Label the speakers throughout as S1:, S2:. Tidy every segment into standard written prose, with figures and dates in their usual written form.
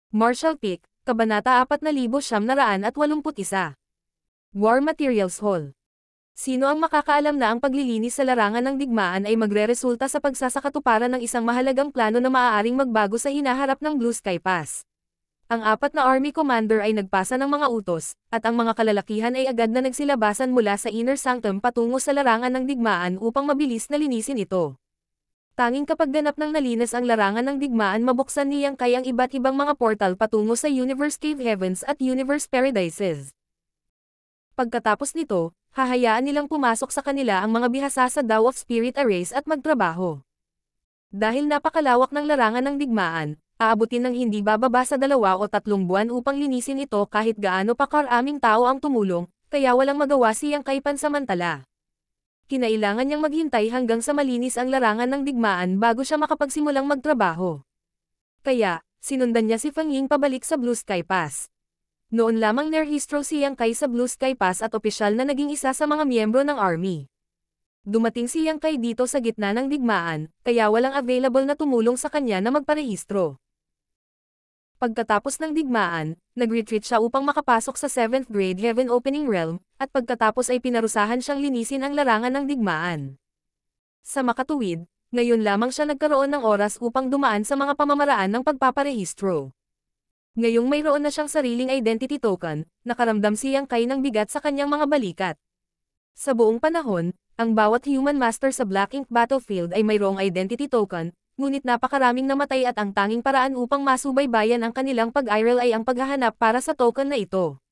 S1: Martial Peak, Kabanata 4981. War Materials Hall. Sino ang makakaalam na ang paglilinis sa larangan ng digmaan ay magreresulta sa pagsasakatuparan ng isang mahalagang plano na maaaring magbago sa hinaharap ng Blue Sky Pass? Ang apat na Army Commander ay nagpasa ng mga utos, at ang mga kalalakihan ay agad na nagsilabasan mula sa Inner Sanctum patungo sa larangan ng digmaan upang mabilis na linisin ito. Tanging kapag ganap ng nalinis ang larangan ng digmaan, mabuksan niyang kayang iba't ibang mga portal patungo sa Universe Cave Heavens at Universe Paradises. Pagkatapos nito, hahayaan nilang pumasok sa kanila ang mga bihasa sa Dao of Spirit Arrays at magtrabaho. Dahil napakalawak ng larangan ng digmaan, aabutin ng hindi bababa sa 2 o 3 buwan upang linisin ito kahit gaano pa karaming tao ang tumulong, kaya walang magawa siyang kay pansamantala. Kinailangan niyang maghintay hanggang sa malinis ang larangan ng digmaan bago siya makapagsimulang magtrabaho. Kaya, sinundan niya si Feng Ying pabalik sa Blue Sky Pass. Noon lamang nerehistro si Yang Kai sa Blue Sky Pass at opisyal na naging isa sa mga miyembro ng army. Dumating si Yang Kai dito sa gitna ng digmaan, kaya walang available na tumulong sa kanya na magparehistro. Pagkatapos ng digmaan, nag-retreat siya upang makapasok sa 7th grade Heaven Opening Realm, at pagkatapos ay pinarusahan siyang linisin ang larangan ng digmaan. Sa makatuwid, ngayon lamang siya nagkaroon ng oras upang dumaan sa mga pamamaraan ng pagpaparehistro. Ngayong mayroon na siyang sariling identity token, nakaramdam si Yang Kai ng bigat sa kanyang mga balikat. Sa buong panahon, ang bawat human master sa Black Ink Battlefield ay mayroong identity token, ngunit napakaraming namatay at ang tanging paraan upang masubaybayan ang kanilang pag-IRL ay ang paghahanap para sa token na ito.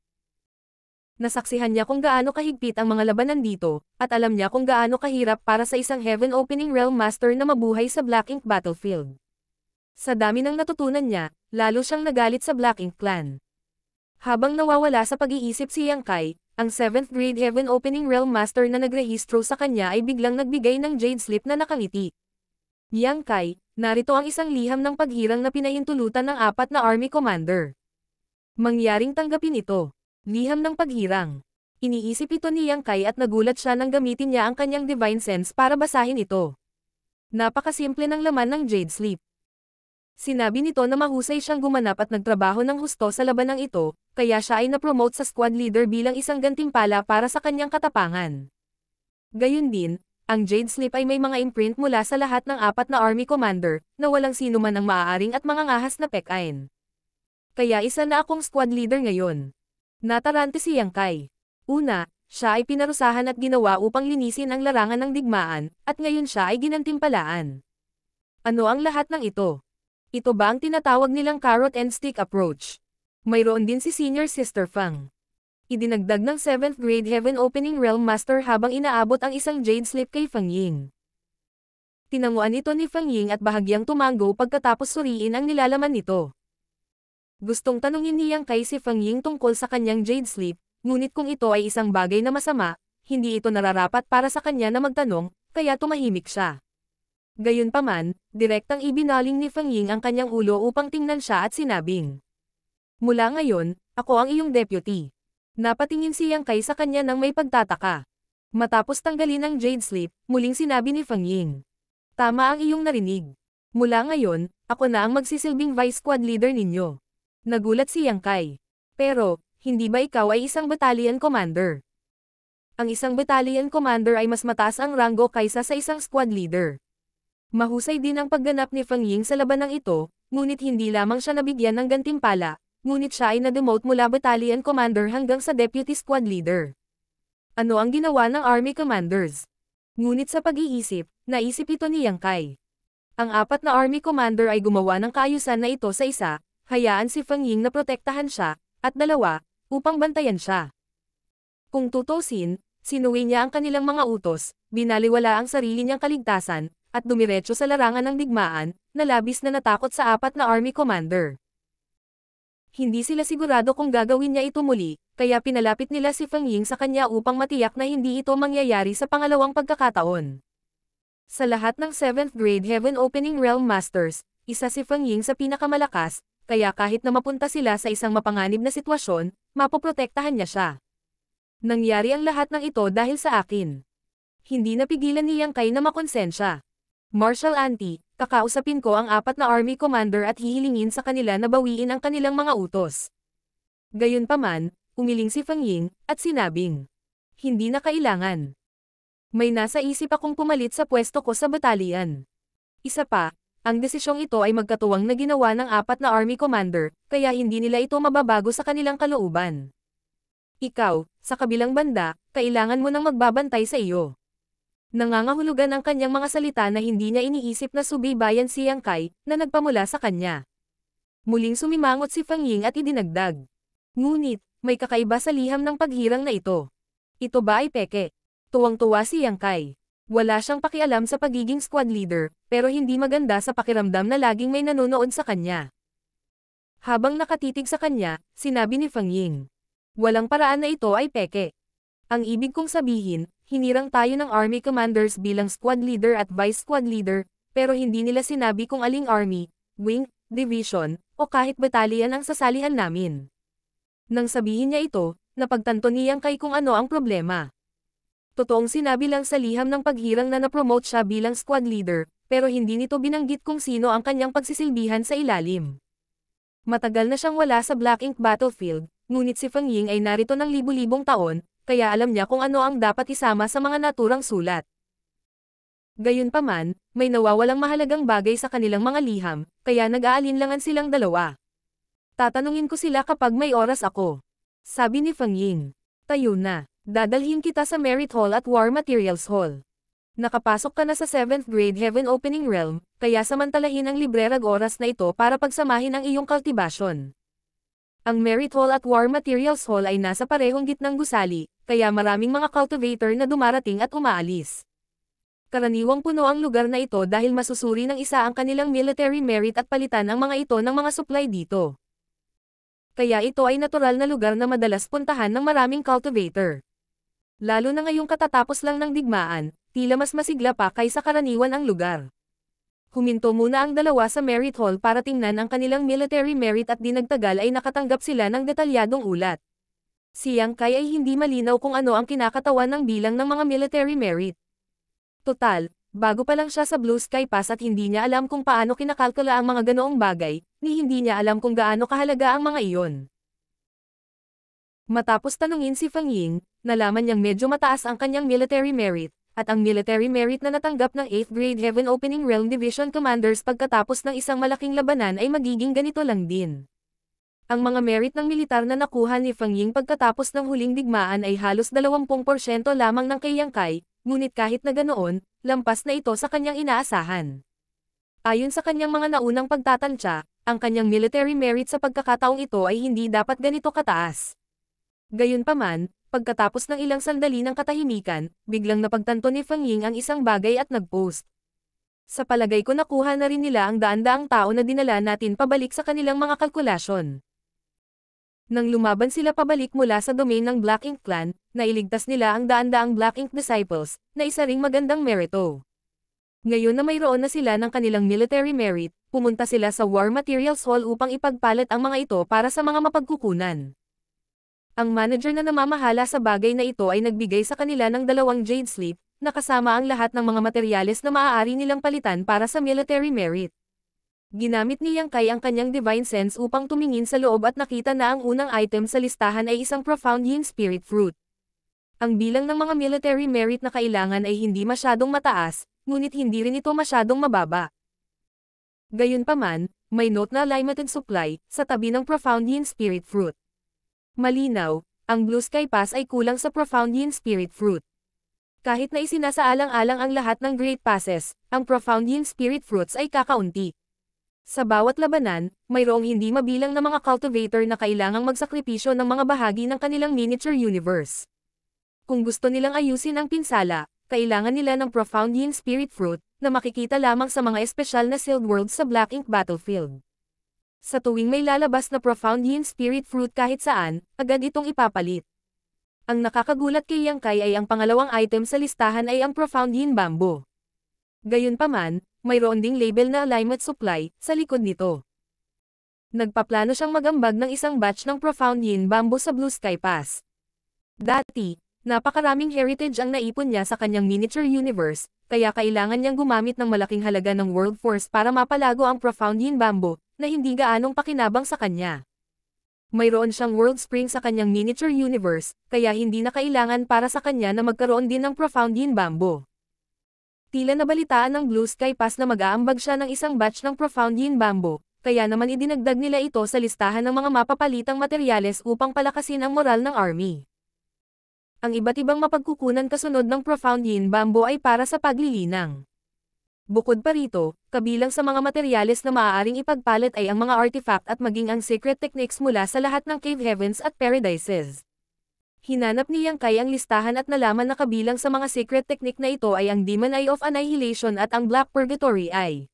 S1: Nasaksihan niya kung gaano kahigpit ang mga labanan dito, at alam niya kung gaano kahirap para sa isang Heaven Opening Realm Master na mabuhay sa Black Ink Battlefield. Sa dami ng natutunan niya, lalo siyang nagalit sa Black Ink Clan. Habang nawawala sa pag-iisip si Yang Kai, ang 7th grade Heaven Opening Realm Master na nagrehistro sa kanya ay biglang nagbigay ng Jade Slip na nakangiti. Yang Kai, narito ang isang liham ng paghirang na pinahintulutan ng 4 na Army Commander. Mangyaring tanggapin ito. Liham ng paghirang. Iniisip ito ni Yang Kai at nagulat siya nang gamitin niya ang kanyang Divine Sense para basahin ito. Napakasimple ng laman ng Jade Slip. Sinabi nito na mahusay siyang gumanap at nagtrabaho ng husto sa labanang ito, kaya siya ay na-promote sa squad leader bilang isang gantimpala para sa kanyang katapangan. Gayun din, ang Jade Slip ay may mga imprint mula sa lahat ng 4 na Army Commander, na walang sino man ang maaaring at mangangahas na pekain. Kaya isa na akong squad leader ngayon. Natarante si Yang Kai. Una, siya ay pinarusahan at ginawa upang linisin ang larangan ng digmaan, at ngayon siya ay ginantimpalaan. Ano ang lahat ng ito? Ito ba ang tinatawag nilang carrot and stick approach? Mayroon din si Senior Sister Fang. Idinagdag ng 7th grade Heaven Opening Realm Master habang inaabot ang isang Jade Slip kay Feng Ying. Tinanguan ito ni Feng Ying at bahagyang tumango pagkatapos suriin ang nilalaman nito. Gustong tanungin ni Yang Kai si Feng Ying tungkol sa kanyang Jade Slip, ngunit kung ito ay isang bagay na masama, hindi ito nararapat para sa kanya na magtanong, kaya tumahimik siya. Gayunpaman, direktang ibinaling ni Feng Ying ang kanyang ulo upang tingnan siya at sinabing, "Mula ngayon, ako ang iyong deputy." Napatingin si Yang Kai sa kanya nang may pagtataka. Matapos tanggalin ang Jade Slip, muling sinabi ni Feng Ying, "Tama ang iyong narinig. Mula ngayon, ako na ang magsisilbing vice squad leader ninyo." Nagulat si Yang Kai. "Pero, hindi ba ikaw ay isang battalion commander?" Ang isang battalion commander ay mas mataas ang ranggo kaysa sa isang squad leader. Mahusay din ang pagganap ni Feng Ying sa labanang ito, ngunit hindi lamang siya nabigyan ng gantimpala, ngunit siya ay na-demote mula battalion commander hanggang sa deputy squad leader. Ano ang ginawa ng army commanders? Ngunit sa pag-iisip, naisip ito ni Yang Kai. Ang 4 na army commander ay gumawa ng kaayusan na ito sa isa, hayaan si Feng Ying na protektahan siya, at 2, upang bantayan siya. Kung tutusin, sinuwi niya ang kanilang mga utos, binaliwala ang sarili niyang kaligtasan, at dumiretso sa larangan ng digmaan, na labis na natakot sa 4 na army commander. Hindi sila sigurado kung gagawin niya ito muli, kaya pinalapit nila si Feng Ying sa kanya upang matiyak na hindi ito mangyayari sa pangalawang pagkakataon. Sa lahat ng 7th grade Heaven Opening Realm Masters, isa si Feng Ying sa pinakamalakas, kaya kahit na mapunta sila sa isang mapanganib na sitwasyon, mapoprotektahan niya siya. Nangyari ang lahat ng ito dahil sa akin. Hindi napigilan ni Yang Kai na makonsensya. Marshal Auntie, kakausapin ko ang 4 na army commander at hihilingin sa kanila na bawiin ang kanilang mga utos. Gayunpaman, umiling si Feng Ying, at sinabing, hindi na kailangan. May nasa isip akong pumalit sa pwesto ko sa batalyan. Isa pa, ang desisyong ito ay magkatuwang na ginawa ng 4 na army commander, kaya hindi nila ito mababago sa kanilang kalooban. Ikaw, sa kabilang banda, kailangan mo nang magbabantay sa iyo. Nangangahulugan ang kanyang mga salita na hindi niya iniisip na subaybayan si Yang Kai, na nagpamula sa kanya. Muling sumimangot si Feng Ying at idinagdag. Ngunit, may kakaiba sa liham ng paghirang na ito. Ito ba ay peke? Tuwang-tuwa si Yang Kai. Wala siyang pakialam sa pagiging squad leader, pero hindi maganda sa pakiramdam na laging may nanonood sa kanya. Habang nakatitig sa kanya, sinabi ni Feng Ying. Walang paraan na ito ay peke. Ang ibig kong sabihin, hinirang tayo ng army commanders bilang squad leader at vice squad leader, pero hindi nila sinabi kung aling army, wing, division, o kahit batalyan ang sasalihan namin. Nang sabihin niya ito, napagtanto ni Yang Kai kung ano ang problema. Totoong sinabi lang sa liham ng paghirang na na-promote siya bilang squad leader, pero hindi nito binanggit kung sino ang kanyang pagsisilbihan sa ilalim. Matagal na siyang wala sa Black Ink Battlefield, ngunit si Feng Ying ay narito ng libu-libong taon, kaya alam niya kung ano ang dapat isama sa mga naturang sulat. Gayunpaman, may nawawalang mahalagang bagay sa kanilang mga liham, kaya nag-aalinlangan silang dalawa. Tatanungin ko sila kapag may oras ako. Sabi ni Feng Ying. Tayo na. Dadalhin kita sa Merit Hall at War Materials Hall. Nakapasok ka na sa 7th grade Heaven Opening Realm, kaya samantalahin ang librerag oras na ito para pagsamahin ang iyong kultibasyon. Ang Merit Hall at War Materials Hall ay nasa parehong gitnang gusali, kaya maraming mga cultivator na dumarating at umaalis. Karaniwang puno ang lugar na ito dahil masusuri ng isa ang kanilang military merit at palitan ang mga ito ng mga supply dito. Kaya ito ay natural na lugar na madalas puntahan ng maraming cultivator. Lalo na ngayong katatapos lang ng digmaan, tila mas masigla pa kaysa karaniwan ang lugar. Huminto muna ang dalawa sa Merit Hall para tingnan ang kanilang military merit at di nagtagal ay nakatanggap sila ng detalyadong ulat. Si Yang Kai ay hindi malinaw kung ano ang kinakatawan ng bilang ng mga military merit. Total, bago pa lang siya sa Blue Sky Pass at hindi niya alam kung paano kinakalkula ang mga ganoong bagay, ni hindi niya alam kung gaano kahalaga ang mga iyon. Matapos tanungin si Feng Ying, nalaman niyang medyo mataas ang kanyang military merit, at ang military merit na natanggap ng 8th grade Heaven Opening Realm Division Commanders pagkatapos ng isang malaking labanan ay magiging ganito lang din. Ang mga merit ng militar na nakuha ni Feng Ying pagkatapos ng huling digmaan ay halos 20% lamang ng kay Yang Kai, ngunit kahit na ganoon, lampas na ito sa kanyang inaasahan. Ayon sa kanyang mga naunang pagtatantya, ang kanyang military merit sa pagkakataong ito ay hindi dapat ganito kataas. Gayunpaman, pagkatapos ng ilang sandali ng katahimikan, biglang napagtanto ni Feng Ying ang isang bagay at nag-post. Sa palagay ko nakuha na rin nila ang daan-daang tao na dinala natin pabalik sa kanilang mga kalkulasyon. Nang lumaban sila pabalik mula sa domain ng Black Ink Clan, nailigtas nila ang daan-daang Black Ink Disciples, na isa ring magandang merito. Ngayon na mayroon na sila ng kanilang military merit, pumunta sila sa War Materials Hall upang ipagpalit ang mga ito para sa mga mapagkukunan. Ang manager na namamahala sa bagay na ito ay nagbigay sa kanila ng 2 Jade Slip, na kasama ang lahat ng mga materyales na maaari nilang palitan para sa military merit. Ginamit ni Yang Kai ang kanyang Divine Sense upang tumingin sa loob at nakita na ang unang item sa listahan ay isang Profound Yin Spirit Fruit. Ang bilang ng mga military merit na kailangan ay hindi masyadong mataas, ngunit hindi rin ito masyadong mababa. Gayunpaman, may note na limited supply sa tabi ng Profound Yin Spirit Fruit. Malinaw, ang Blue Sky Pass ay kulang sa Profound Yin Spirit Fruit. Kahit na isinasaalang-alang ang lahat ng Great Passes, ang Profound Yin Spirit Fruits ay kakaunti. Sa bawat labanan, mayroong hindi mabilang na mga cultivator na kailangang magsakripisyo ng mga bahagi ng kanilang miniature universe. Kung gusto nilang ayusin ang pinsala, kailangan nila ng Profound Yin Spirit Fruit, na makikita lamang sa mga espesyal na sealed worlds sa Black Ink Battlefield. Sa tuwing may lalabas na Profound Yin Spirit Fruit kahit saan, agad itong ipapalit. Ang nakakagulat kay Yang Kai ay ang pangalawang item sa listahan ay ang Profound Yin Bamboo. Gayunpaman, mayroon ding label na alignment supply sa likod nito. Nagpaplano siyang magambag ng isang batch ng Profound Yin Bamboo sa Blue Sky Pass. Dati, napakaraming heritage ang naipon niya sa kanyang miniature universe, kaya kailangan niyang gumamit ng malaking halaga ng World Force para mapalago ang Profound Yin Bamboo, na hindi gaanong pakinabang sa kanya. Mayroon siyang World Spring sa kanyang miniature universe, kaya hindi na kailangan para sa kanya na magkaroon din ng Profound Yin Bamboo. Tila nabalitaan ng Blue Sky Pass na mag-aambag siya ng isang batch ng Profound Yin Bamboo, kaya naman idinagdag nila ito sa listahan ng mga mapapalitang materyales upang palakasin ang moral ng army. Ang iba't ibang mapagkukunan kasunod ng Profound Yin Bamboo ay para sa paglilinang. Bukod pa rito, kabilang sa mga materyales na maaaring ipagpalit ay ang mga artifact at maging ang secret techniques mula sa lahat ng cave heavens at paradises. Hinanap ni Yang Kai ang listahan at nalaman na kabilang sa mga secret technique na ito ay ang Demon Eye of Annihilation at ang Black Purgatory Eye.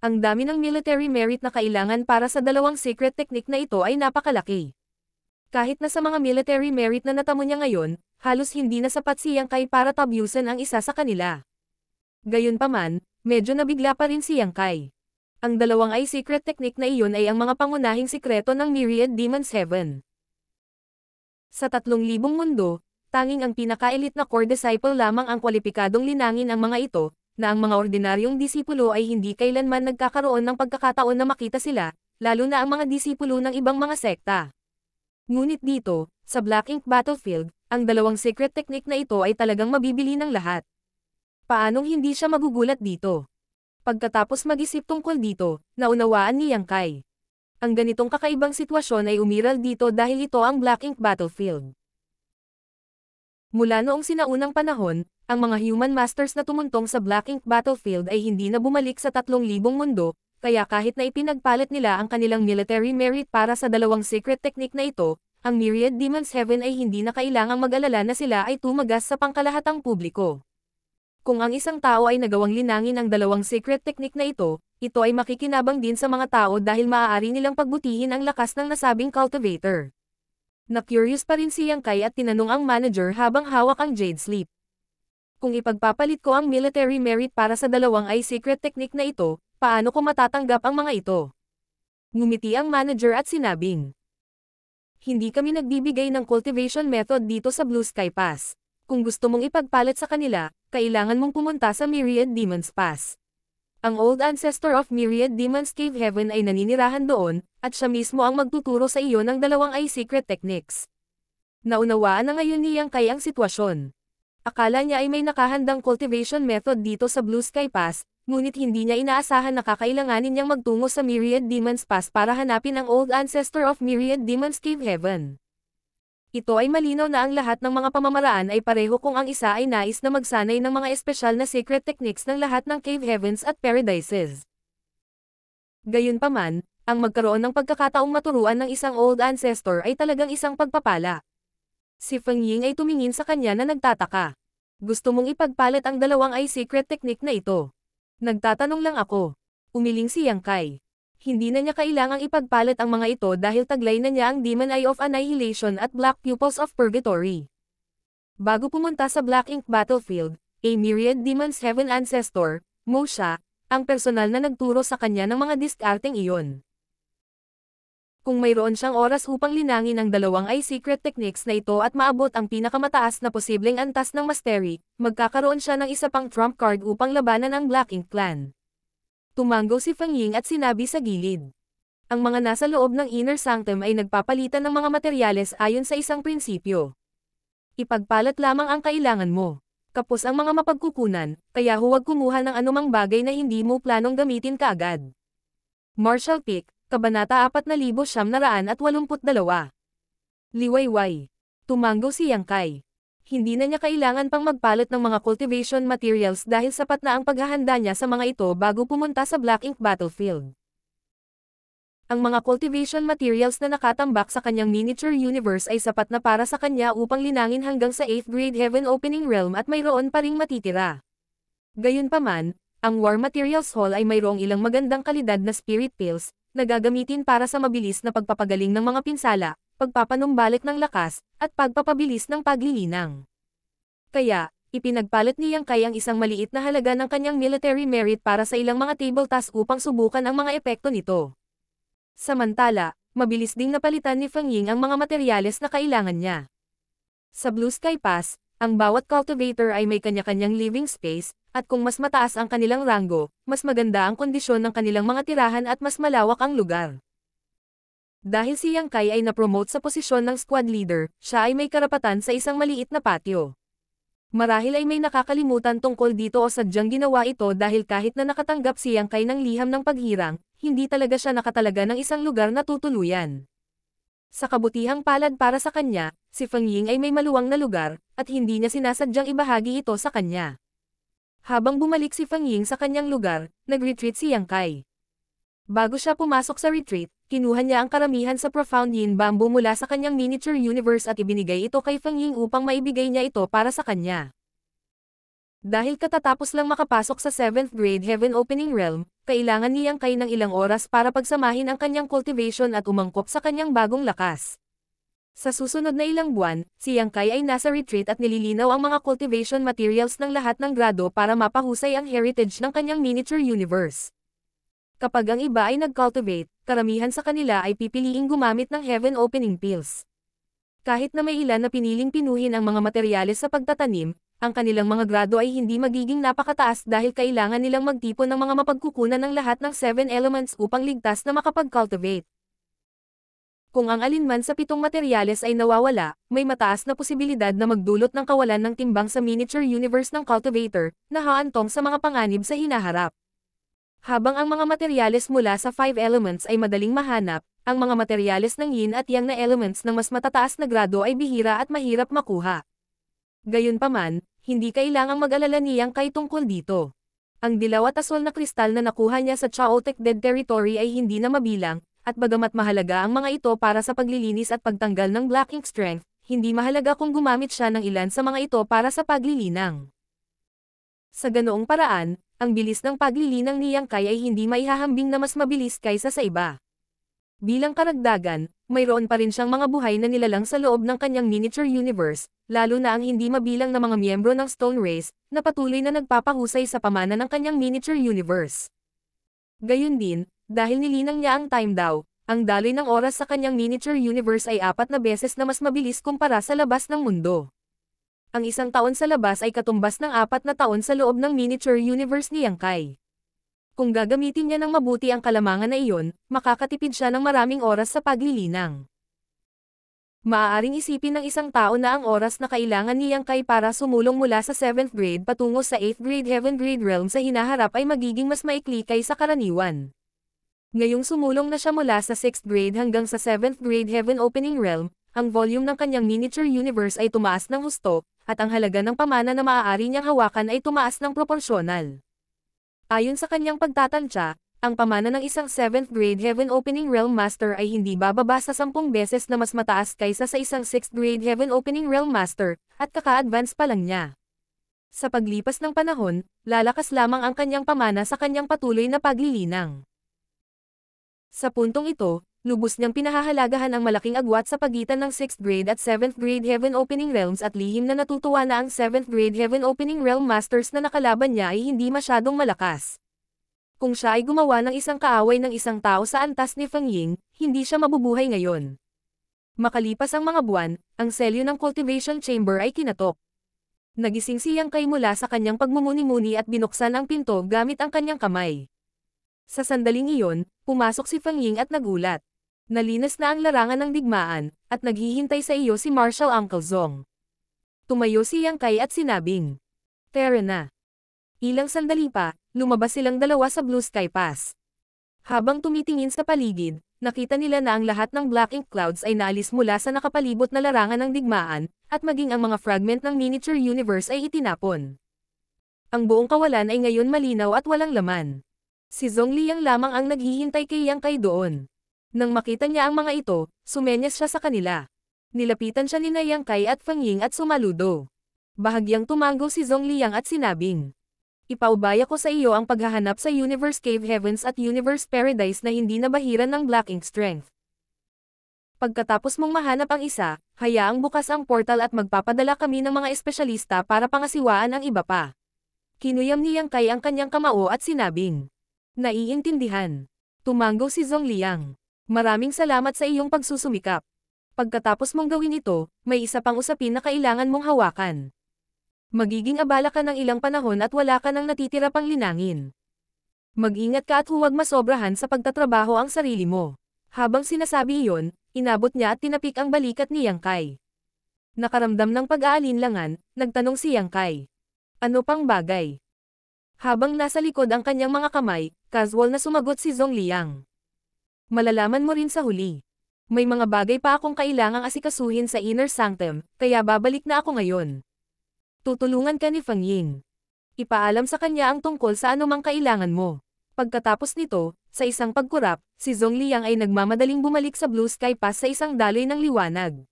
S1: Ang dami ng military merit na kailangan para sa dalawang secret technique na ito ay napakalaki. Kahit na sa mga military merit na natamo niya ngayon, halos hindi na sapat si Yang Kai para tabyusan ang isa sa kanila. Gayunpaman, medyo nabigla pa rin si Yang Kai. Ang dalawang eye secret technique na iyon ay ang mga pangunahing sikreto ng Myriad Demons Heaven. Sa 3,000 mundo, tanging ang pinaka-elite na core disciple lamang ang kwalipikadong linangin ang mga ito, na ang mga ordinaryong disipulo ay hindi kailanman nagkakaroon ng pagkakataon na makita sila, lalo na ang mga disipulo ng ibang mga sekta. Ngunit dito, sa Black Ink Battlefield, ang dalawang secret technique na ito ay talagang mabibili ng lahat. Paanong hindi siya magugulat dito? Pagkatapos mag-isip tungkol dito, naunawaan ni Yang Kai. Ang ganitong kakaibang sitwasyon ay umiral dito dahil ito ang Black Ink Battlefield. Mula noong sinaunang panahon, ang mga human masters na tumuntong sa Black Ink Battlefield ay hindi na bumalik sa 3,000 mundo, kaya kahit na ipinagpalit nila ang kanilang military merit para sa dalawang secret technique na ito, ang Myriad Demons Heaven ay hindi na kailangang mag-alala na sila ay tumagas sa pangkalahatang publiko. Kung ang isang tao ay nagawang linangin ang dalawang secret technique na ito ay makikinabang din sa mga tao dahil maaari nilang pagbutihin ang lakas ng nasabing cultivator. Na-curious pa rin si Yang Kai at tinanong ang manager habang hawak ang Jade Sleep. Kung ipagpapalit ko ang military merit para sa dalawang eye secret technique na ito, paano ko matatanggap ang mga ito? Ngumiti ang manager at sinabing, hindi kami nagbibigay ng cultivation method dito sa Blue Sky Pass. Kung gusto mong ipagpalit sa kanila, kailangan mong pumunta sa Myriad Demons Pass. Ang Old Ancestor of Myriad Demons Cave Heaven ay naninirahan doon, at siya mismo ang magtuturo sa iyo ng dalawang eye secret techniques. Naunawaan na ngayon ni Yang Kai ang sitwasyon. Akala niya ay may nakahandang cultivation method dito sa Blue Sky Pass, ngunit hindi niya inaasahan na kakailanganin niyang magtungo sa Myriad Demons Pass para hanapin ang Old Ancestor of Myriad Demons Cave Heaven. Ito ay malinaw na ang lahat ng mga pamamaraan ay pareho kung ang isa ay nais na magsanay ng mga espesyal na secret techniques ng lahat ng Cave Heavens at Paradises. Gayunpaman, ang magkaroon ng pagkakataong maturuan ng isang Old Ancestor ay talagang isang pagpapala. Si Feng Ying ay tumingin sa kanya na nagtataka. Gusto mong ipagpalit ang dalawang eye secret technique na ito? Nagtatanong lang ako. Umiling si Yang Kai. Hindi na niya kailangang ipagpalit ang mga ito dahil taglay na niya ang Demon Eye of Annihilation at Black Pupils of Purgatory. Bago pumunta sa Black Ink Battlefield, a Myriad Demons Heaven Ancestor, Mo siya, ang personal na nagturo sa kanya ng mga diskarteng iyon. Kung mayroon siyang oras upang linangin ang dalawang eye secret techniques na ito at maabot ang pinakamataas na posibleng antas ng mastery, magkakaroon siya ng isa pang trump card upang labanan ang Black Ink Clan. Tumango si Feng Ying at sinabi sa gilid. Ang mga nasa loob ng Inner Sanctum ay nagpapalitan ng mga materyales ayon sa isang prinsipyo. Ipagpalat lamang ang kailangan mo. Kapos ang mga mapagkukunan, kaya huwag kumuha ng anumang bagay na hindi mo planong gamitin kaagad. Marshall Peak, Kabanata 4982. Liwayway. Tumango si Yang Kai. Hindi na niya kailangan pang magpalit ng mga cultivation materials dahil sapat na ang paghahanda niya sa mga ito bago pumunta sa Black Ink Battlefield. Ang mga cultivation materials na nakatambak sa kanyang miniature universe ay sapat na para sa kanya upang linangin hanggang sa 8th grade Heaven Opening Realm at mayroon pa ring matitira. Gayunpaman, ang War Materials Hall ay mayroong ilang magandang kalidad na spirit pills, na gagamitin para sa mabilis na pagpapagaling ng mga pinsala, pagpapanumbalik ng lakas, at pagpapabilis ng paglilinang. Kaya, ipinagpalit ni Yang Kai ang isang maliit na halaga ng kanyang military merit para sa ilang mga table tasks upang subukan ang mga epekto nito. Samantala, mabilis ding napalitan ni Feng Ying ang mga materyales na kailangan niya. Sa Blue Sky Pass, Ang bawat cultivator ay may kanya-kanyang living space, at kung mas mataas ang kanilang ranggo, mas maganda ang kondisyon ng kanilang mga tirahan at mas malawak ang lugar. Dahil si Yang Kai ay na-promote sa posisyon ng squad leader, siya ay may karapatan sa isang maliit na patio. Marahil ay may nakakalimutan tungkol dito o sadyang ginawa ito dahil kahit na nakatanggap si Yang Kai ng liham ng paghirang, hindi talaga siya nakatalaga ng isang lugar na tutuluyan. Sa kabutihang palad para sa kanya, si Feng Ying ay may maluwang na lugar, at hindi niya sinasadyang ibahagi ito sa kanya. Habang bumalik si Feng Ying sa kanyang lugar, nag-retreat si Yang Kai. Bago siya pumasok sa retreat, kinuha niya ang karamihan sa Profound Yin Bamboo mula sa kanyang miniature universe at ibinigay ito kay Feng Ying upang maibigay niya ito para sa kanya. Dahil katatapos lang makapasok sa 7th grade Heaven Opening Realm, kailangan ni Yang Kai ng ilang oras para pagsamahin ang kanyang cultivation at umangkop sa kanyang bagong lakas. Sa susunod na ilang buwan, si Yang Kai ay nasa retreat at nililinaw ang mga cultivation materials ng lahat ng grado para mapahusay ang heritage ng kanyang miniature universe. Kapag ang iba ay nag-cultivate, karamihan sa kanila ay pipiliing gumamit ng Heaven Opening Pills. Kahit na may ilan na piniling pinuhin ang mga materyales sa pagtatanim, ang kanilang mga grado ay hindi magiging napakataas dahil kailangan nilang magtipon ng mga mapagkukunan ng lahat ng 7 elements upang ligtas na makapag-cultivate. Kung ang alinman sa 7 materyales ay nawawala, may mataas na posibilidad na magdulot ng kawalan ng timbang sa miniature universe ng cultivator, na haantong sa mga panganib sa hinaharap. Habang ang mga materyales mula sa 5 elements ay madaling mahanap, ang mga materyales ng yin at yang na elements ng mas matataas na grado ay bihira at mahirap makuha. Gayunpaman, hindi kailangang mag-alala ni Yang Kai tungkol dito. Ang dilaw at aswal na kristal na nakuha niya sa Chaotic Dead Territory ay hindi na mabilang, at bagamat mahalaga ang mga ito para sa paglilinis at pagtanggal ng Black Ink Strength, hindi mahalaga kung gumamit siya ng ilan sa mga ito para sa paglilinang. Sa ganoong paraan, ang bilis ng paglilinang ni Yang Kai ay hindi maihahambing na mas mabilis kaysa sa iba. Bilang karagdagan, mayroon pa rin siyang mga buhay na nilalang sa loob ng kanyang miniature universe, lalo na ang hindi mabilang na mga miyembro ng Stone Race, na patuloy na nagpapahusay sa pamana ng kanyang miniature universe. Gayun din, dahil nilinang niya ang time daw, ang daloy ng oras sa kanyang miniature universe ay 4 na beses na mas mabilis kumpara sa labas ng mundo. Ang isang taon sa labas ay katumbas ng 4 na taon sa loob ng miniature universe ni Yang Kai. Kung gagamitin niya ng mabuti ang kalamangan na iyon, makakatipid siya ng maraming oras sa paglilinang. Maaaring isipin ng isang tao na ang oras na kailangan ni Yang Kai para sumulong mula sa 7th grade patungo sa 8th grade Heaven Grade Realm sa hinaharap ay magiging mas maikli kaysa karaniwan. Ngayong sumulong na siya mula sa 6th grade hanggang sa 7th grade Heaven Opening Realm, ang volume ng kanyang miniature universe ay tumaas ng husto, at ang halaga ng pamana na maaari niyang hawakan ay tumaas ng proporsyonal. Ayon sa kanyang pagtatansya, ang pamana ng isang 7th grade Heaven Opening Realm Master ay hindi bababa sa 10 beses na mas mataas kaysa sa isang 6th grade Heaven Opening Realm Master, at kaka-advance pa lang niya. Sa paglipas ng panahon, lalakas lamang ang kanyang pamana sa kanyang patuloy na paglilinang. Sa puntong ito, lubos niyang pinahahalagahan ang malaking agwat sa pagitan ng 6th grade at 7th grade Heaven Opening Realms at lihim na natutuwa na ang 7th grade Heaven Opening Realm Masters na nakalaban niya ay hindi masyadong malakas. Kung siya ay gumawa ng isang kaaway ng isang tao sa antas ni Feng Ying, hindi siya mabubuhay ngayon. Makalipas ang mga buwan, ang selyo ng cultivation chamber ay kinatok. Nagising si Yang Kai mula sa kanyang pagmumuni-muni at binuksan ang pinto gamit ang kanyang kamay. Sa sandaling iyon, pumasok si Feng Ying at nagulat. Nalinas na ang larangan ng digmaan, at naghihintay sa iyo si Marshal Uncle Zong. Tumayo si Yang Kai at sinabing, "Tara na." Ilang sandali pa, lumabas silang dalawa sa Blue Sky Pass. Habang tumitingin sa paligid, nakita nila na ang lahat ng Black Ink Clouds ay naalis mula sa nakapalibot na larangan ng digmaan, at maging ang mga fragment ng miniature universe ay itinapon. Ang buong kawalan ay ngayon malinaw at walang laman. Si Zhong Liang lamang ang naghihintay kay Yang Kai doon. Nang makita niya ang mga ito, sumenyas siya sa kanila. Nilapitan siya ni Yang Kai at Feng Ying at sumaludo. Bahagyang tumango si Zhong Liang at sinabing, "Ipaubaya ko sa iyo ang paghahanap sa Universe Cave Heavens at Universe Paradise na hindi nabahiran ng Black Ink Strength. Pagkatapos mong mahanap ang isa, hayaang bukas ang portal at magpapadala kami ng mga espesyalista para pangasiwaan ang iba pa." Kinuyam ni Yang Kai ang kanyang kamao at sinabing, "Naiintindihan." Tumango si Zhong Liang. "Maraming salamat sa iyong pagsusumikap. Pagkatapos mong gawin ito, may isa pang usapin na kailangan mong hawakan." Magiging abala ka ng ilang panahon at wala ka ng natitira pang linangin. Mag-ingat ka at huwag masobrahan sa pagtatrabaho ang sarili mo. Habang sinasabi iyon, inabot niya at tinapik ang balikat ni Yang Kai. Nakaramdam ng pag-aalinlangan, nagtanong si Yang Kai. Ano pang bagay? Habang nasa likod ang kanyang mga kamay, casual na sumagot si Zhong Liang. Malalaman mo rin sa huli. May mga bagay pa akong kailangang asikasuhin sa inner sanctum, kaya babalik na ako ngayon. Tutulungan ka ni Feng Ying. Ipaalam sa kanya ang tungkol sa anumang kailangan mo. Pagkatapos nito, sa isang pagkurap, si Zhong Liang ay nagmamadaling bumalik sa Blue Sky Pass sa isang daloy ng liwanag.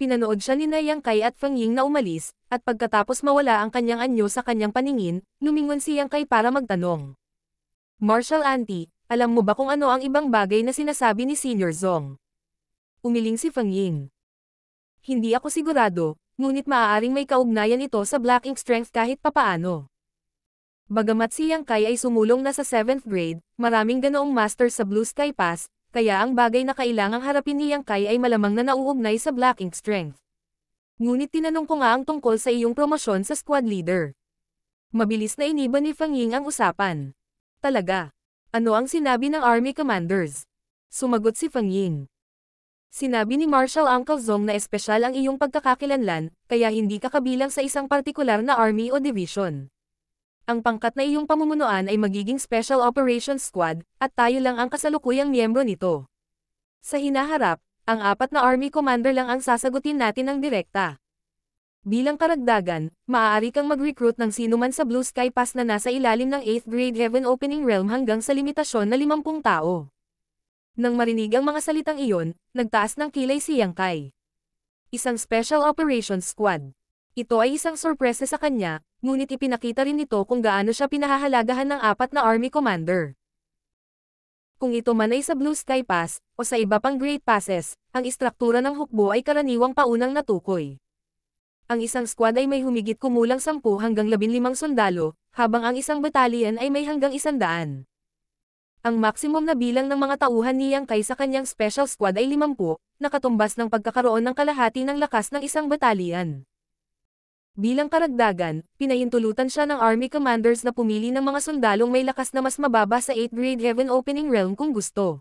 S1: Pinanood siya ni Yang Kai at Feng Ying na umalis, at pagkatapos mawala ang kanyang anyo sa kanyang paningin, lumingon si Yang Kai para magtanong. Marshal Auntie, alam mo ba kung ano ang ibang bagay na sinasabi ni Senior Zhong? Umiling si Feng Ying. Hindi ako sigurado, ngunit maaaring may kaugnayan ito sa Black Ink Strength kahit papaano. Bagamat si Yang Kai ay sumulong na sa 7th grade, maraming ganoong master sa Blue Sky Pass, kaya ang bagay na kailangang harapin ni Yang Kai ay malamang na nauugnay sa Black Ink Strength. Ngunit tinanong ko nga ang tungkol sa iyong promosyon sa squad leader. Mabilis na iniba ni Feng Ying ang usapan. Talaga? Ano ang sinabi ng Army Commanders? Sumagot si Feng Ying. Sinabi ni Marshal Uncle Zhong na espesyal ang iyong pagkakakilanlan, kaya hindi ka kabilang sa isang partikular na army o division. Ang pangkat na iyong pamumunuan ay magiging Special Operations Squad, at tayo lang ang kasalukuyang miyembro nito. Sa hinaharap, ang 4 na Army Commander lang ang sasagutin natin ng direkta. Bilang karagdagan, maaari kang mag-recruit ng sinuman sa Blue Sky Pass na nasa ilalim ng 8th grade Heaven Opening Realm hanggang sa limitasyon na 50 tao. Nang marinig ang mga salitang iyon, nagtaas ng kilay si Yang Kai. Isang Special Operations Squad. Ito ay isang sorpresa sa kanya, ngunit ipinakita rin nito kung gaano siya pinahahalagahan ng 4 na Army Commander. Kung ito man ay sa Blue Sky Pass, o sa iba pang Great Passes, ang istruktura ng hukbo ay karaniwang paunang natukoy. Ang isang squad ay may humigit kumulang 10 hanggang 15 sundalo, habang ang isang battalion ay may hanggang 100. Ang maximum na bilang ng mga tauhan ni Yang Kai sa kanyang special squad ay 50, nakatumbas ng pagkakaroon ng kalahati ng lakas ng isang battalion. Bilang karagdagan, pinahintulutan siya ng Army Commanders na pumili ng mga sundalong may lakas na mas mababa sa 8th grade Heaven Opening Realm kung gusto.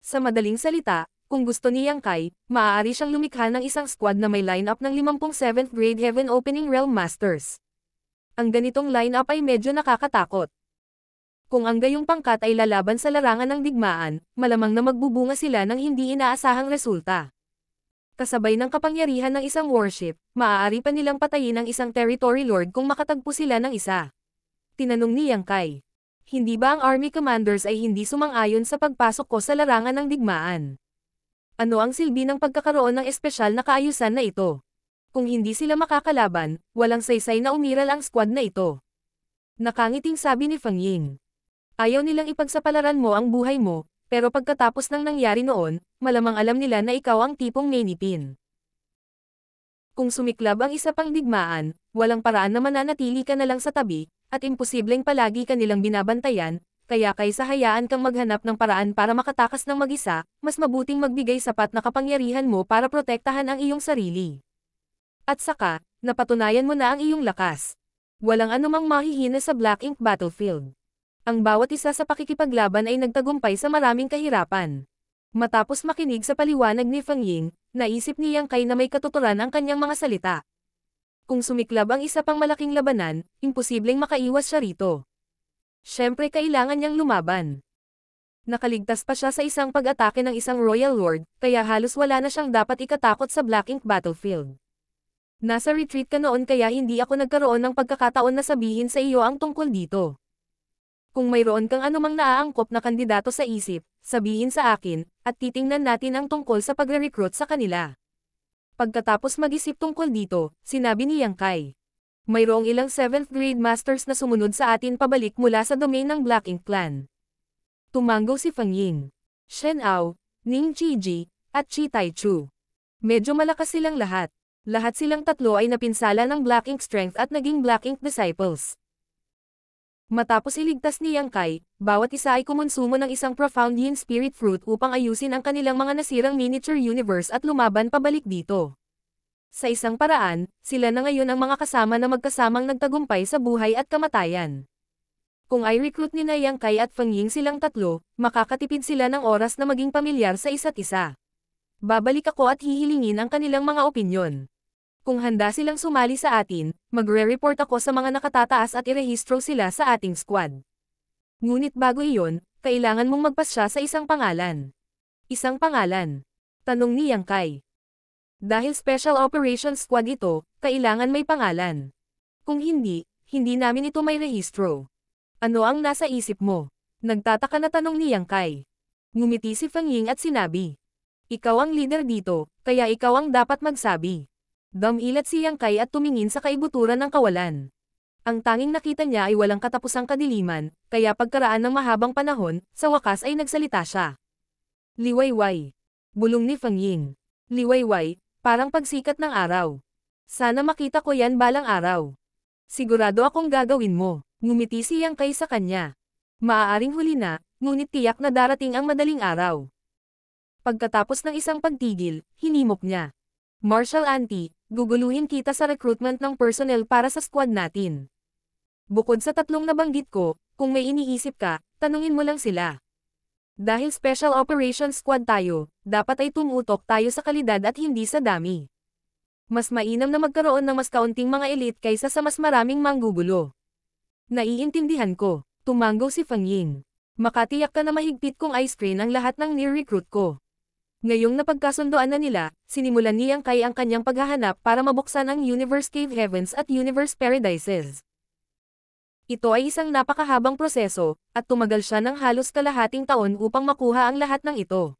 S1: Sa madaling salita, kung gusto ni Yang Kai, maaari siyang lumikha ng isang squad na may lineup ng 50 7th grade Heaven Opening Realm Masters. Ang ganitong lineup ay medyo nakakatakot. Kung ang gayong pangkat ay lalaban sa larangan ng digmaan, malamang na magbubunga sila ng hindi inaasahang resulta. Kasabay ng kapangyarihan ng isang warship, maaari pa nilang patayin ang isang territory lord kung makatagpo sila ng isa. Tinanong ni Yang Kai. Hindi ba ang Army Commanders ay hindi sumang-ayon sa pagpasok ko sa larangan ng digmaan? Ano ang silbi ng pagkakaroon ng espesyal na kaayusan na ito? Kung hindi sila makakalaban, walang saysay na umiral ang squad na ito. Nakangiting sabi ni Feng Ying. Ayaw nilang ipagsapalaran mo ang buhay mo, pero pagkatapos ng nangyari noon, malamang alam nila na ikaw ang tipong mainipin. Kung sumiklab ang isa pang digmaan, walang paraan na mananatili ka na lang sa tabi, at imposibleng palagi ka nilang binabantayan, kaya kaysa hayaan kang maghanap ng paraan para makatakas ng mag-isa, mas mabuting magbigay sapat na kapangyarihan mo para protektahan ang iyong sarili. At saka, napatunayan mo na ang iyong lakas. Walang anumang mahihina sa Black Ink Battlefield. Ang bawat isa sa pakikipaglaban ay nagtagumpay sa maraming kahirapan. Matapos makinig sa paliwanag ni Feng Ying, naisip ni Yang Kai na may katuturan ang kanyang mga salita. Kung sumiklab ang isa pang malaking labanan, imposibleng makaiwas siya rito. Siyempre kailangan niyang lumaban. Nakaligtas pa siya sa isang pag-atake ng isang Royal Lord, kaya halos wala na siyang dapat ikatakot sa Black Ink Battlefield. Nasa retreat ka noon kaya hindi ako nagkaroon ng pagkakataon na sabihin sa iyo ang tungkol dito. Kung mayroon kang anumang naaangkop na kandidato sa isip, sabihin sa akin, at titingnan natin ang tungkol sa pagre-recruit sa kanila. Pagkatapos mag-isip tungkol dito, sinabi ni Yang Kai. Mayroong ilang 7th grade masters na sumunod sa atin pabalik mula sa domain ng Black Ink Clan. Tumanggo si Feng Ying, Shen Ao, Ning Chiji, at Chi Taichu. Medyo malakas silang lahat. Lahat silang tatlo ay napinsala ng Black Ink Strength at naging Black Ink Disciples. Matapos iligtas ni Yang Kai, bawat isa ay kumonsumo ng isang Profound Yin Spirit Fruit upang ayusin ang kanilang mga nasirang miniature universe at lumaban pabalik dito. Sa isang paraan, sila na ngayon ang mga kasama na magkasamang nagtagumpay sa buhay at kamatayan. Kung i-recruit ni na Yang Kai at Feng Ying silang tatlo, makakatipid sila ng oras na maging pamilyar sa isa't isa. Babalik ako at hihilingin ang kanilang mga opinyon. Kung handa silang sumali sa atin, magre-report ako sa mga nakatataas at irehistro sila sa ating squad. Ngunit bago iyon, kailangan mong magpasya sa isang pangalan. Isang pangalan? Tanong ni Yang Kai. Dahil Special Operations Squad ito, kailangan may pangalan. Kung hindi, hindi namin ito may rehistro. Ano ang nasa isip mo? Nagtataka na tanong ni Yang Kai. Ngumiti si Feng Ying at sinabi. Ikaw ang leader dito, kaya ikaw ang dapat magsabi. Dumilat si Yang Kai at tumingin sa kaibuturan ng kawalan. Ang tanging nakita niya ay walang katapusang kadiliman, kaya pagkaraan ng mahabang panahon, sa wakas ay nagsalita siya. Liwayway. Bulong ni Feng Ying. Liwayway, parang pagsikat ng araw. Sana makita ko yan balang araw. Sigurado akong gagawin mo. Ngumiti si Yang Kai sa kanya. Maaaring huli na, ngunit tiyak na darating ang madaling araw. Pagkatapos ng isang pagtigil, hinimok niya. Marshal Auntie, guguluhin kita sa recruitment ng personnel para sa squad natin. Bukod sa tatlong nabanggit ko, kung may iniisip ka, tanungin mo lang sila. Dahil Special Operations Squad tayo, dapat ay tumutok tayo sa kalidad at hindi sa dami. Mas mainam na magkaroon ng mas kaunting mga elite kaysa sa mas maraming manggugulo. Naiintindihan ko, tumanggo si Feng Ying. Makatiyak ka na mahigpit kong i-screen ang lahat ng ni-recruit ko. Ngayong napagkasundoan na nila, sinimulan ni Yang Kai ang kanyang paghahanap para mabuksan ang Universe Cave Heavens at Universe Paradises. Ito ay isang napakahabang proseso, at tumagal siya ng halos kalahating taon upang makuha ang lahat ng ito.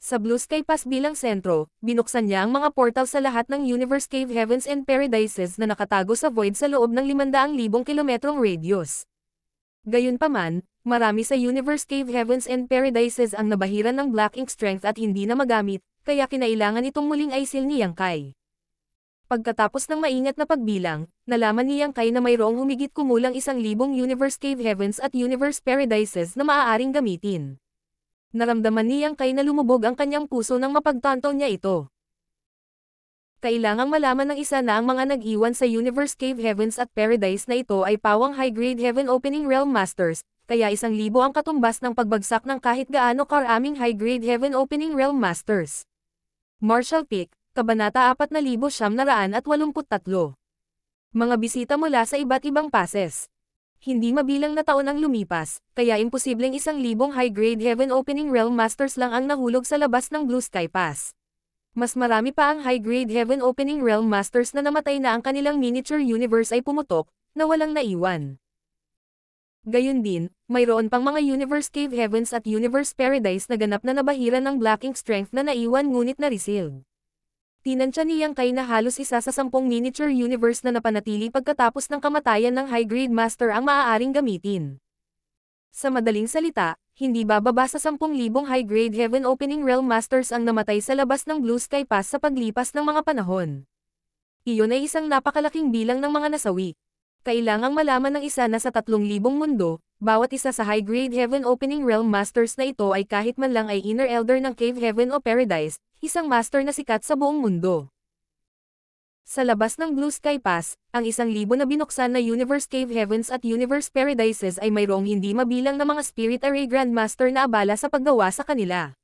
S1: Sa Blue Sky Pass bilang sentro, binuksan niya ang mga portal sa lahat ng Universe Cave Heavens and Paradises na nakatago sa void sa loob ng 500,000 kilometrong radius. Gayunpaman, marami sa Universe Cave Heavens and Paradises ang nabahiran ng Black Ink Strength at hindi na magamit, kaya kinailangan itong muling aisil ni Yang Kai. Pagkatapos ng maingat na pagbilang, nalaman ni Yang Kai na mayroong humigit kumulang 1,000 Universe Cave Heavens at Universe Paradises na maaaring gamitin. Naramdaman ni Yang Kai na lumubog ang kanyang puso nang mapagtanto niya ito. Kailangang malaman ng isa na ang mga nag-iwan sa Universe Cave Heavens at Paradise na ito ay pawang high-grade Heaven Opening Realm Masters, kaya 1,000 ang katumbas ng pagbagsak ng kahit gaano karaming high-grade Heaven Opening Realm Masters. Marshal Pick, Kabanata 4,983. Mga bisita mula sa iba't ibang passes. Hindi mabilang na taon ang lumipas, kaya imposibleng 1,000 high-grade Heaven Opening Realm Masters lang ang nahulog sa labas ng Blue Sky Pass. Mas marami pa ang high-grade Heaven Opening Realm Masters na namatay na ang kanilang miniature universe ay pumutok, na walang naiwan. Gayun din, mayroon pang mga Universe Cave Heavens at Universe Paradise na ganap na nabahiran ng Black Ink Strength na naiwan ngunit na-resealed. Tinansya ni Yang Kai na halos 1 sa 10 miniature universe na napanatili pagkatapos ng kamatayan ng high-grade master ang maaaring gamitin. Sa madaling salita, hindi bababa sa 10,000 high-grade Heaven Opening Realm Masters ang namatay sa labas ng Blue Sky Pass sa paglipas ng mga panahon. Iyon ay isang napakalaking bilang ng mga nasawi. Kailangang malaman ng isa na sa 3,000 mundo, bawat isa sa high-grade Heaven Opening Realm Masters na ito ay kahit man lang ay Inner Elder ng Cave Heaven o Paradise, isang master na sikat sa buong mundo. Sa labas ng Blue Sky Pass, ang 1,000 na binuksan na Universe Cave Heavens at Universe Paradises ay mayroong hindi mabilang na mga Spirit Array Grandmaster na abala sa paggawa sa kanila.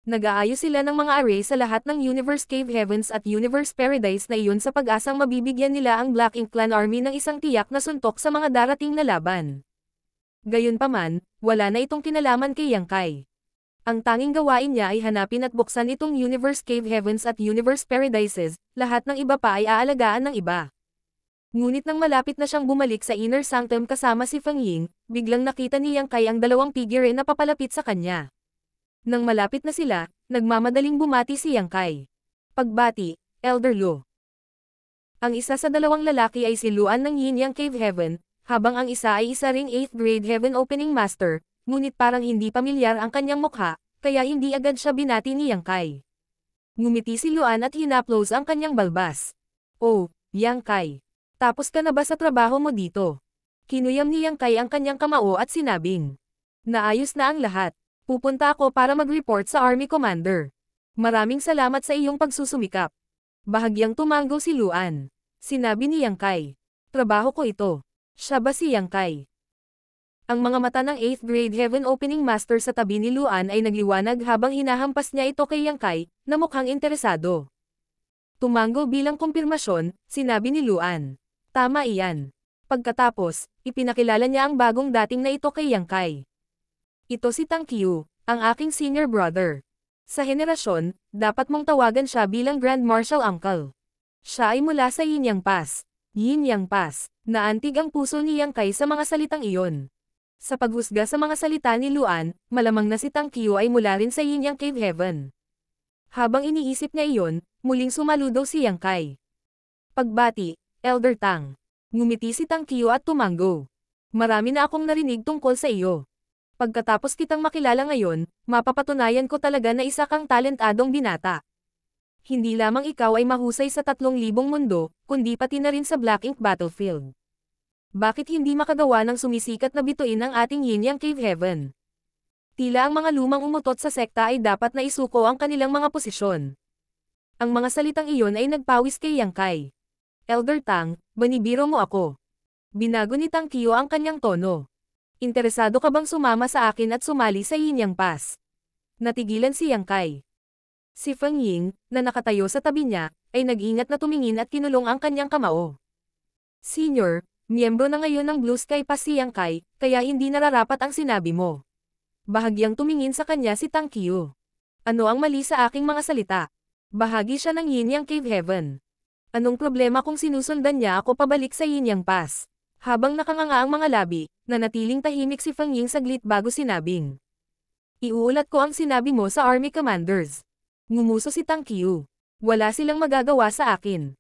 S1: Nag-aayos sila ng mga array sa lahat ng Universe Cave Heavens at Universe Paradise na iyon sa pag-asang mabibigyan nila ang Black Ink Clan Army ng isang tiyak na suntok sa mga darating na laban. Gayunpaman, wala na itong kinalaman kay Yang Kai. Ang tanging gawain niya ay hanapin at buksan itong Universe Cave Heavens at Universe Paradises, lahat ng iba pa ay aalagaan ng iba. Ngunit nang malapit na siyang bumalik sa Inner Sanctum kasama si Feng Ying, biglang nakita ni Yang Kai ang dalawang figure na papalapit sa kanya. Nang malapit na sila, nagmamadaling bumati si Yang Kai. Pagbati, Elder Lu. Ang isa sa dalawang lalaki ay si Luan ng Yin Yang Cave Heaven, habang ang isa ay isa ring 8th grade Heaven Opening Master, ngunit parang hindi pamilyar ang kanyang mukha, kaya hindi agad siya binati ni Yang Kai. Ngumiti si Luan at hinaplos ang kanyang balbas. Oh, Yang Kai. Tapos ka na ba sa trabaho mo dito? Kinuyam ni Yang Kai ang kanyang kamao at sinabing. Naayos na ang lahat. Pupunta ako para mag-report sa Army Commander. Maraming salamat sa iyong pagsusumikap. Bahagyang tumango si Luan. Sinabi ni Yang Kai. Trabaho ko ito. Siya ba si Yang Kai? Ang mga mata ng 8th grade Heaven Opening Master sa tabi ni Luan ay nagliwanag habang hinahampas niya ito kay Yang Kai, na mukhang interesado. Tumango bilang kumpirmasyon, sinabi ni Luan. Tama iyan. Pagkatapos, ipinakilala niya ang bagong dating na ito kay Yang Kai. Ito si Tang Qiu, ang aking senior brother. Sa henerasyon, dapat mong tawagan siya bilang Grand Marshal Uncle. Siya ay mula sa Yin Yang Pass. Yin Yang Pass. Naantig ang puso ni Yang Kai sa mga salitang iyon. Sa paghusga sa mga salita ni Luan, malamang na si Tang Qiu ay mula rin sa Yin Yang Cave Heaven. Habang iniisip niya iyon, muling sumaludo si Yang Kai. Pagbati, Elder Tang. Ngumiti si Tang Qiu at tumango. Marami na akong narinig tungkol sa iyo. Pagkatapos kitang makilala ngayon, mapapatunayan ko talaga na isa kang talentadong binata. Hindi lamang ikaw ay mahusay sa 3,000 mundo, kundi pati na rin sa Black Ink Battlefield. Bakit hindi makagawa ng sumisikat na bituin ang ating Yin Yang Cave Heaven? Tila ang mga lumang umutot sa sekta ay dapat na isuko ang kanilang mga posisyon. Ang mga salitang iyon ay nagpawis kay Yang Kai. Elder Tang, banibiro mo ako. Binago ni Tang Qiu ang kanyang tono. Interesado ka bang sumama sa akin at sumali sa Yin Yang Pass? Natigilan si Yang Kai. Si Feng Ying, na nakatayo sa tabi niya, ay nag-ingat na tumingin at kinulong ang kanyang kamao. Senior, miyembro na ngayon ng Blue Sky Pass si Yang Kai, kaya hindi nararapat ang sinabi mo. Bahagyang tumingin sa kanya si Tang Qiu. Ano ang mali sa aking mga salita? Bahagi siya ng Yin Yang Cave Heaven. Anong problema kung sinusundan niya ako pabalik sa Yin Yang Pass? Habang nakanganga ang mga labi, nanatiling tahimik si Feng Ying saglit bago sinabing. Iuulat ko ang sinabi mo sa Army Commanders. Ngumuso si Tang Qiu. Wala silang magagawa sa akin.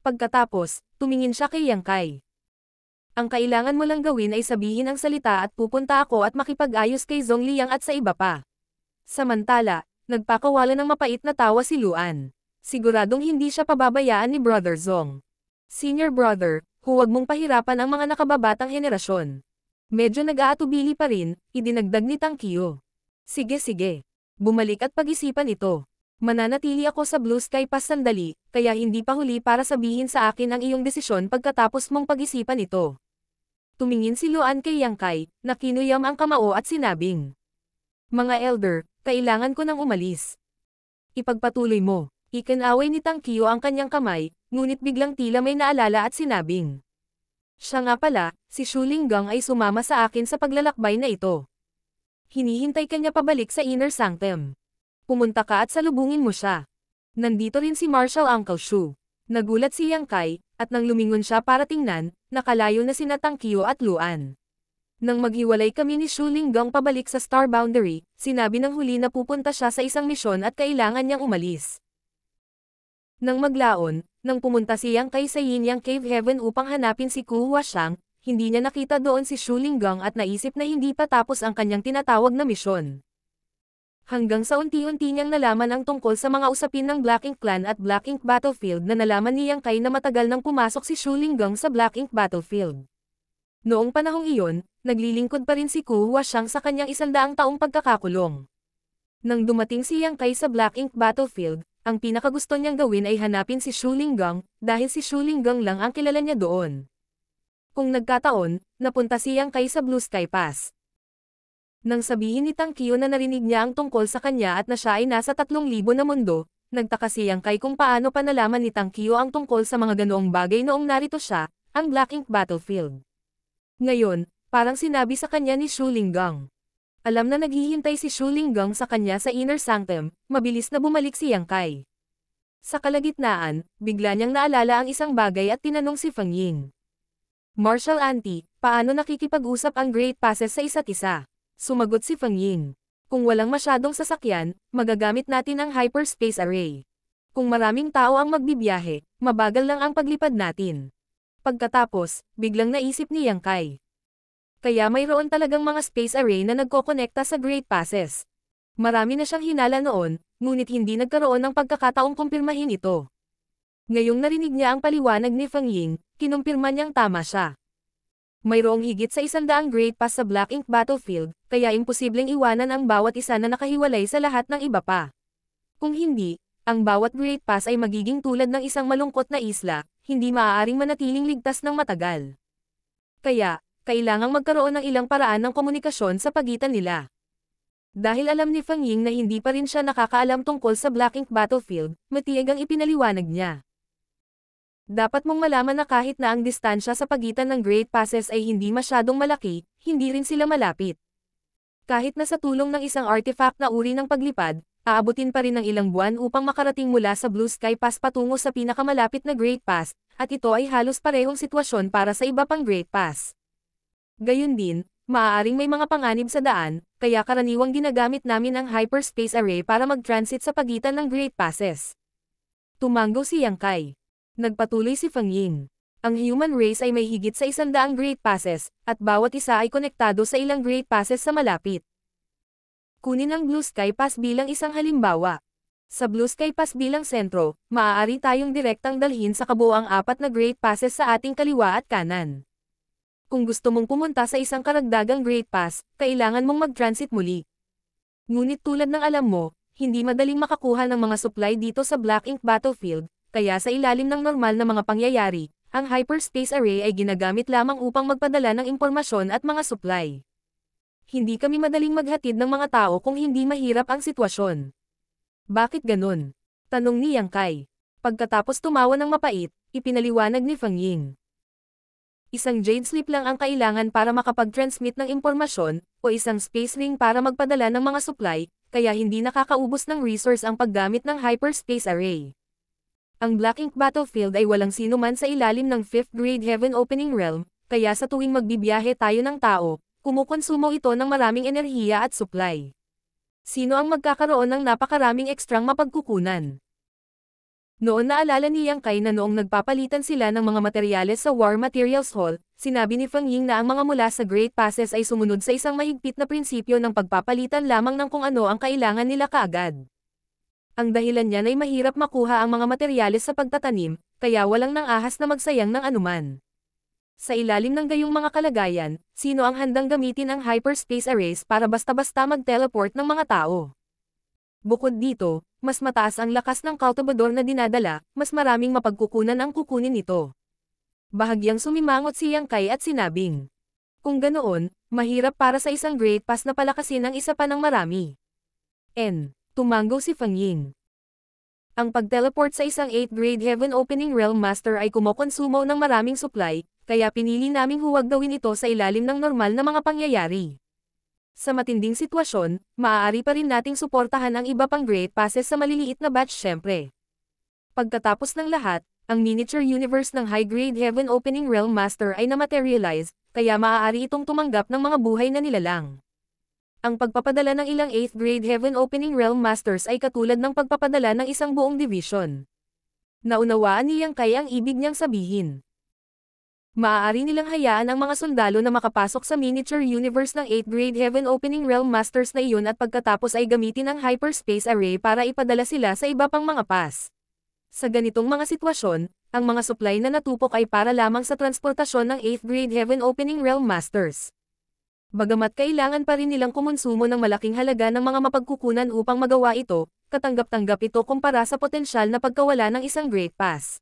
S1: Pagkatapos, tumingin siya kay Yang Kai. Ang kailangan mo lang gawin ay sabihin ang salita at pupunta ako at makipag-ayos kay Zhong Liang at sa iba pa. Samantala, nagpakawala ng mapait na tawa si Luan. Siguradong hindi siya pababayaan ni Brother Zhong. Senior brother, huwag mong pahirapan ang mga nakababatang henerasyon. Medyo nag-aatubili pa rin, idinagdag ni Tang Qiu. Sige. Bumalik at pag-isipan ito. Mananatili ako sa Blue Sky Pass sandali, kaya hindi pa huli para sabihin sa akin ang iyong desisyon pagkatapos mong pag-isipan ito. Tumingin si Luan kay Yang Kai, na kinuyam ang kamao at sinabing. Mga elder, kailangan ko nang umalis. Ipagpatuloy mo. Ikinaway ni Tang Qiu ang kanyang kamay, ngunit biglang tila may naalala at sinabing. Siya nga pala, si Shu Linggang ay sumama sa akin sa paglalakbay na ito. Hinihintay kanya pabalik sa Inner Sanctum. Pumunta ka at salubungin mo siya. Nandito rin si Marshal Uncle Shu. Nagulat si Yang Kai, at nang lumingon siya para tingnan, nakalayo na sina Tang Qiu at Luan. Nang maghiwalay kami ni Shu Linggang pabalik sa Star Boundary, sinabi ng huli na pupunta siya sa isang misyon at kailangan niyang umalis. Nang maglaon, nang pumunta si Yang Kai sa Yin Yang Cave Heaven upang hanapin si Ku Huashang, hindi niya nakita doon si Shu Linggang at naisip na hindi pa tapos ang kanyang tinatawag na misyon. Hanggang sa unti-unti niyang nalaman ang tungkol sa mga usapin ng Black Ink Clan at Black Ink Battlefield na nalaman ni Yang Kai na matagal nang pumasok si Shu Linggang sa Black Ink Battlefield. Noong panahong iyon, naglilingkod pa rin si Ku Huashang sa kanyang 100 taong pagkakakulong. Nang dumating si Yang Kai sa Black Ink Battlefield, ang pinakagusto niyang gawin ay hanapin si Shu Linggang, dahil si Shu Linggang lang ang kilala niya doon. Kung nagkataon, napunta si Yang Kai sa Blue Sky Pass. Nang sabihin ni Tang Qiu na narinig niya ang tungkol sa kanya at na siya ay nasa 3,000 na mundo, nagtaka si Yang Kai kung paano pa nalaman ni Tang Qiu ang tungkol sa mga ganoong bagay noong narito siya, ang Black Ink Battlefield. Ngayon, parang sinabi sa kanya ni Shu Linggang. Alam na naghihintay si Shu Linggang sa kanya sa Inner Sanctum, mabilis na bumalik si Yang Kai. Sa kalagitnaan, bigla niyang naalala ang isang bagay at tinanong si Feng Ying. Marshal Auntie, paano nakikipag-usap ang Great Passes sa isa't isa? Sumagot si Feng Ying. Kung walang masyadong sasakyan, magagamit natin ang Hyperspace Array. Kung maraming tao ang magbibiyahe, mabagal lang ang paglipad natin. Pagkatapos, biglang naisip ni Yang Kai. Kaya mayroon talagang mga space array na nagkokonekta sa Great Passes. Marami na siyang hinala noon, ngunit hindi nagkaroon ng pagkakataong kumpirmahin ito. Ngayong narinig niya ang paliwanag ni Feng Ying, kinumpirma niyang tama siya. Mayroong higit sa 100 Great Pass sa Black Ink Battlefield, kaya imposibleng iwanan ang bawat isa na nakahiwalay sa lahat ng iba pa. Kung hindi, Ang bawat Great Pass ay magiging tulad ng isang malungkot na isla, hindi maaaring manatiling ligtas ng matagal. Kaya, kailangang magkaroon ng ilang paraan ng komunikasyon sa pagitan nila. Dahil alam ni Fang Ying na hindi pa rin siya nakakaalam tungkol sa Black Ink Battlefield, matiyag ang ipinaliwanag niya. Dapat mong malaman na kahit na ang distansya sa pagitan ng Great Passes ay hindi masyadong malaki, hindi rin sila malapit. Kahit na sa tulong ng isang artifact na uri ng paglipad, aabutin pa rin ng ilang buwan upang makarating mula sa Blue Sky Pass patungo sa pinakamalapit na Great Pass, at ito ay halos parehong sitwasyon para sa iba pang Great Pass. Gayun din, maaaring may mga panganib sa daan, kaya karaniwang ginagamit namin ang Hyperspace Array para mag-transit sa pagitan ng Great Passes. Tumanggo si Yang Kai. Nagpatuloy si Fang Ying. Ang human race ay may higit sa 100 Great Passes, at bawat isa ay konektado sa ilang Great Passes sa malapit. Kunin ang Blue Sky Pass bilang isang halimbawa. Sa Blue Sky Pass bilang sentro, maaari tayong direktang dalhin sa kabuuang 4 na Great Passes sa ating kaliwa at kanan. Kung gusto mong pumunta sa isang karagdagang Great Pass, kailangan mong mag-transit muli. Ngunit tulad ng alam mo, hindi madaling makakuha ng mga supply dito sa Black Ink Battlefield, kaya sa ilalim ng normal na mga pangyayari, ang Hyperspace Array ay ginagamit lamang upang magpadala ng impormasyon at mga supply. Hindi kami madaling maghatid ng mga tao kung hindi mahirap ang sitwasyon. Bakit ganun? Tanong ni Yang Kai. Pagkatapos tumawa ng mapait, ipinaliwanag ni Fang Ying. Isang jade slip lang ang kailangan para makapag-transmit ng impormasyon, o isang space ring para magpadala ng mga supply, kaya hindi nakakaubos ng resource ang paggamit ng Hyperspace Array. Ang Black Ink Battlefield ay walang sino man sa ilalim ng 5th Grade Heaven Opening Realm, kaya sa tuwing magbibiyahe tayo ng tao, kumukonsumo ito ng maraming enerhiya at supply. Sino ang magkakaroon ng napakaraming ekstrang mapagkukunan? Noon naalala ni Yang Kai na noong nagpapalitan sila ng mga materyales sa War Materials Hall, sinabi ni Fang Ying na ang mga mula sa Great Passes ay sumunod sa isang mahigpit na prinsipyo ng pagpapalitan lamang ng kung ano ang kailangan nila kaagad. Ang dahilan niyan ay mahirap makuha ang mga materyales sa pagtatanim, kaya walang nang ahas na magsayang ng anuman. Sa ilalim ng gayong mga kalagayan, sino ang handang gamitin ang Hyperspace Arrays para basta-basta mag-teleport ng mga tao? Bukod dito, mas mataas ang lakas ng cultivador na dinadala, mas maraming mapagkukunan ang kukunin nito. Bahagyang sumimangot si Yang Kai at sinabing, kung ganoon, mahirap para sa isang Great Pass na palakasin ang isa pa ng marami. Tumanggo si Fang Ying. Ang pag-teleport sa isang 8th Grade Heaven Opening Realm Master ay kumokonsumo ng maraming supply, kaya pinili naming huwag gawin ito sa ilalim ng normal na mga pangyayari. Sa matinding sitwasyon, maaari pa rin nating suportahan ang iba pang Great Passes sa maliliit na batch syempre. Pagkatapos ng lahat, ang miniature universe ng High Grade Heaven Opening Realm Master ay na-materialize, kaya maaari itong tumanggap ng mga buhay na nilalang. Ang pagpapadala ng ilang 8th Grade Heaven Opening Realm Masters ay katulad ng pagpapadala ng isang buong division. Naunawaan ni Yang Kai ang ibig niyang sabihin. Maaari nilang hayaan ang mga sundalo na makapasok sa miniature universe ng 8th Grade Heaven Opening Realm Masters na iyon at pagkatapos ay gamitin ang Hyperspace Array para ipadala sila sa iba pang mga pass. Sa ganitong mga sitwasyon, ang mga supply na natupok ay para lamang sa transportasyon ng 8th Grade Heaven Opening Realm Masters. Bagamat kailangan pa rin nilang kumonsumo ng malaking halaga ng mga mapagkukunan upang magawa ito, katanggap-tanggap ito kumpara sa potensyal na pagkawala ng isang Great Pass.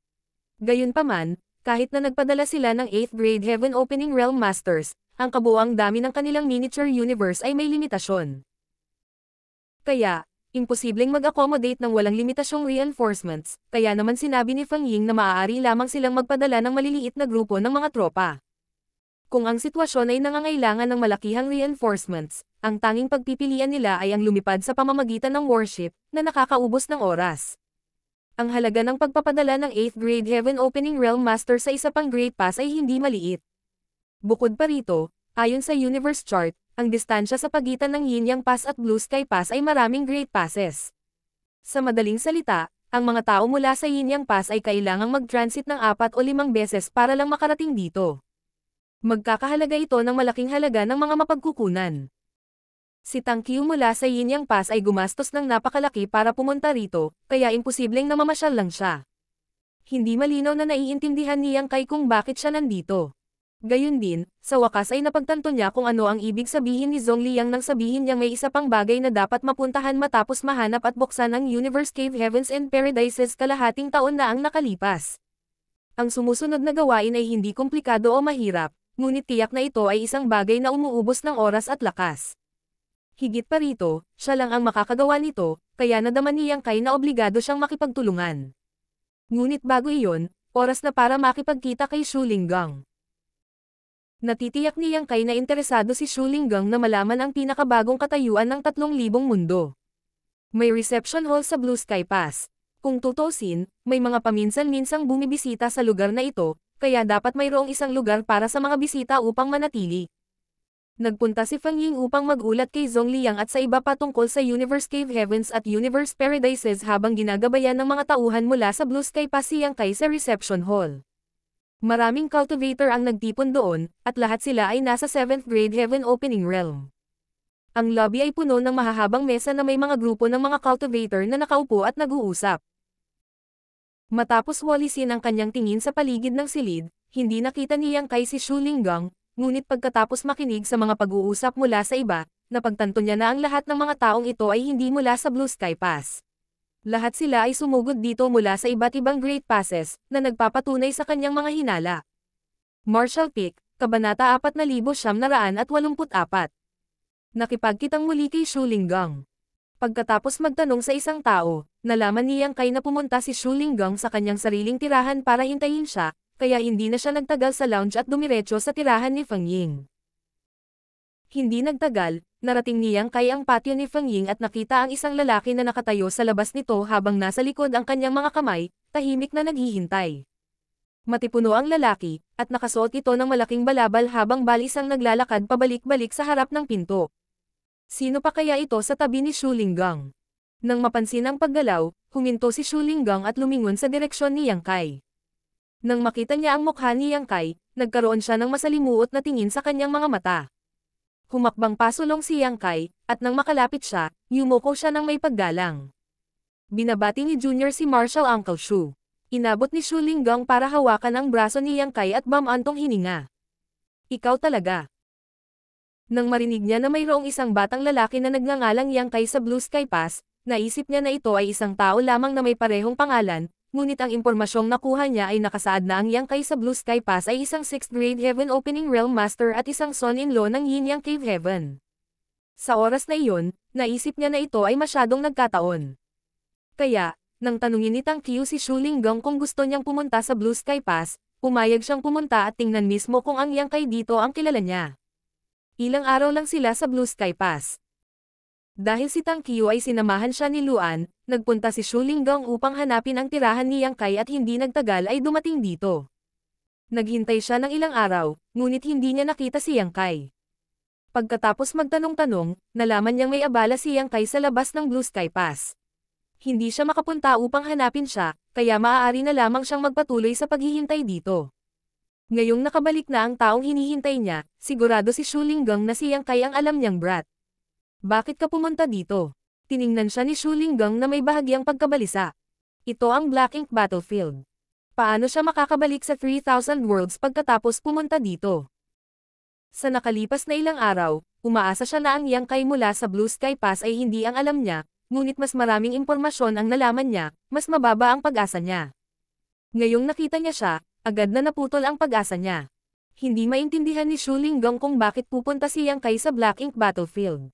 S1: Gayunpaman, kahit na nagpadala sila ng 8th Grade Heaven Opening Realm Masters, ang kabuuang dami ng kanilang miniature universe ay may limitasyon. Kaya, imposibleng mag-accommodate ng walang limitasyong reinforcements, kaya naman sinabi ni Fang Ying na maaari lamang silang magpadala ng maliliit na grupo ng mga tropa. Kung ang sitwasyon ay nangangailangan ng malakihang reinforcements, ang tanging pagpipilian nila ay ang lumipad sa pamamagitan ng warship, na nakakaubos ng oras. Ang halaga ng pagpapadala ng 8th Grade Heaven Opening Realm Master sa isa pang Great Pass ay hindi maliit. Bukod pa rito, ayon sa Universe Chart, ang distansya sa pagitan ng Yin Yang Pass at Blue Sky Pass ay maraming Great Passes. Sa madaling salita, ang mga tao mula sa Yin Yang Pass ay kailangang mag-transit ng 4 o 5 beses para lang makarating dito. Magkakahalaga ito ng malaking halaga ng mga mapagkukunan. Si Tang Qiu mula sa Yin Yang Pass ay gumastos ng napakalaki para pumunta rito, kaya imposibleng namamasyal lang siya. Hindi malinaw na naiintindihan ni Yang Kai kung bakit siya nandito. Gayun din, sa wakas ay napagtanto niya kung ano ang ibig sabihin ni Zhongliang nang sabihin niyang may isa pang bagay na dapat mapuntahan matapos mahanap at buksan ang Universe Cave Heavens and Paradises kalahating taon na ang nakalipas. Ang sumusunod na gawain ay hindi komplikado o mahirap, ngunit tiyak na ito ay isang bagay na umuubos ng oras at lakas. Higit pa rito, siya lang ang makakagawa nito, kaya nadaman ni Yang Kai na obligado siyang makipagtulungan. Ngunit bago iyon, oras na para makipagkita kay Shu Linggang. Natitiyak ni Yang Kai na interesado si Shu Linggang na malaman ang pinakabagong katayuan ng 3,000 mundo. May reception hall sa Blue Sky Pass. Kung tutusin, may mga paminsan-minsang bumibisita sa lugar na ito, kaya dapat mayroong isang lugar para sa mga bisita upang manatili. Nagpunta si Feng Ying upang magulat kay Zhongliang at sa iba pa tungkol sa Universe Cave Heavens at Universe Paradises habang ginagabayan ng mga tauhan mula sa Blue Sky Pass si Yang Kai sa reception hall. Maraming cultivator ang nagtipon doon, at lahat sila ay nasa 7th grade Heaven Opening Realm. Ang lobby ay puno ng mahahabang mesa na may mga grupo ng mga cultivator na nakaupo at nag-uusap. Matapos walisin ang kanyang tingin sa paligid ng silid, hindi nakita ni Yang Kai si Shu Linggang, ngunit pagkatapos makinig sa mga pag-uusap mula sa iba, napagtanto niya na ang lahat ng mga taong ito ay hindi mula sa Blue Sky Pass. Lahat sila ay sumugod dito mula sa iba't ibang Great Passes, na nagpapatunay sa kanyang mga hinala. Marshall Peak, Kabanata 4984. Nakipagkitang muli kay Shu Linggang. Pagkatapos magtanong sa isang tao, nalaman ni Yang Kai na pumunta si Shu Linggang sa kanyang sariling tirahan para hintayin siya, kaya hindi na siya nagtagal sa lounge at dumiretso sa tirahan ni Feng Ying. Hindi nagtagal, narating ni Yang Kai ang patio ni Feng Ying at nakita ang isang lalaki na nakatayo sa labas nito habang nasa likod ang kanyang mga kamay, tahimik na naghihintay. Matipuno ang lalaki, at nakasuot ito ng malaking balabal habang balisang naglalakad pabalik-balik sa harap ng pinto. Sino pa kaya ito sa tabi ni Shu Linggang? Nang mapansin ang paggalaw, huminto si Shu Linggang at lumingon sa direksyon ni Yang Kai. Nang makita niya ang mukha ni Yang Kai, nagkaroon siya ng masalimuot na tingin sa kanyang mga mata. Humakbang pasulong si Yang Kai, at nang makalapit siya, yumuko siya ng may paggalang. Binabati ni Junior si Marshall Uncle Shu. Inabot ni Shu Linggang para hawakan ang braso ni Yang Kai at bamantong hininga. Ikaw talaga. Nang marinig niya na mayroong isang batang lalaki na nagngangalang Yang Kai sa Blue Sky Pass, naisip niya na ito ay isang tao lamang na may parehong pangalan, ngunit ang impormasyong nakuha niya ay nakasaad na ang Yang Kai sa Blue Sky Pass ay isang 6th grade Heaven Opening Realm Master at isang son-in-law ng Yin Yang Cave Heaven. Sa oras na iyon, naisip niya na ito ay masyadong nagkataon. Kaya, nang tanungin ni Tang Qiu si Shu Linggang kung gusto niyang pumunta sa Blue Sky Pass, pumayag siyang pumunta at tingnan mismo kung ang Yang Kai dito ang kilala niya. Ilang araw lang sila sa Blue Sky Pass. Dahil si Tang Qiu ay sinamahan siya ni Luan, nagpunta si Shu Linggang upang hanapin ang tirahan ni Yang Kai at hindi nagtagal ay dumating dito. Naghintay siya ng ilang araw, ngunit hindi niya nakita si Yang Kai. Pagkatapos magtanong-tanong, nalaman niyang may abala si Yang Kai sa labas ng Blue Sky Pass. Hindi siya makapunta upang hanapin siya, kaya maaari na lamang siyang magpatuloy sa paghihintay dito. Ngayong nakabalik na ang taong hinihintay niya, sigurado si Shu Linggang na si Yang Kai ang alam niyang brat. Bakit ka pumunta dito? Tiningnan siya ni Shu Linggang na may bahagyang pagkabalisa. Ito ang Black Ink Battlefield. Paano siya makakabalik sa 3,000 Worlds pagkatapos pumunta dito? Sa nakalipas na ilang araw, umaasa siya na ang Yang Kai mula sa Blue Sky Pass ay hindi ang alam niya, ngunit mas maraming impormasyon ang nalaman niya, mas mababa ang pag-asa niya. Ngayong nakita niya siya, agad na naputol ang pag-asa niya. Hindi maintindihan ni Shu Linggang kung bakit pupunta si Yang Kai sa Black Ink Battlefield.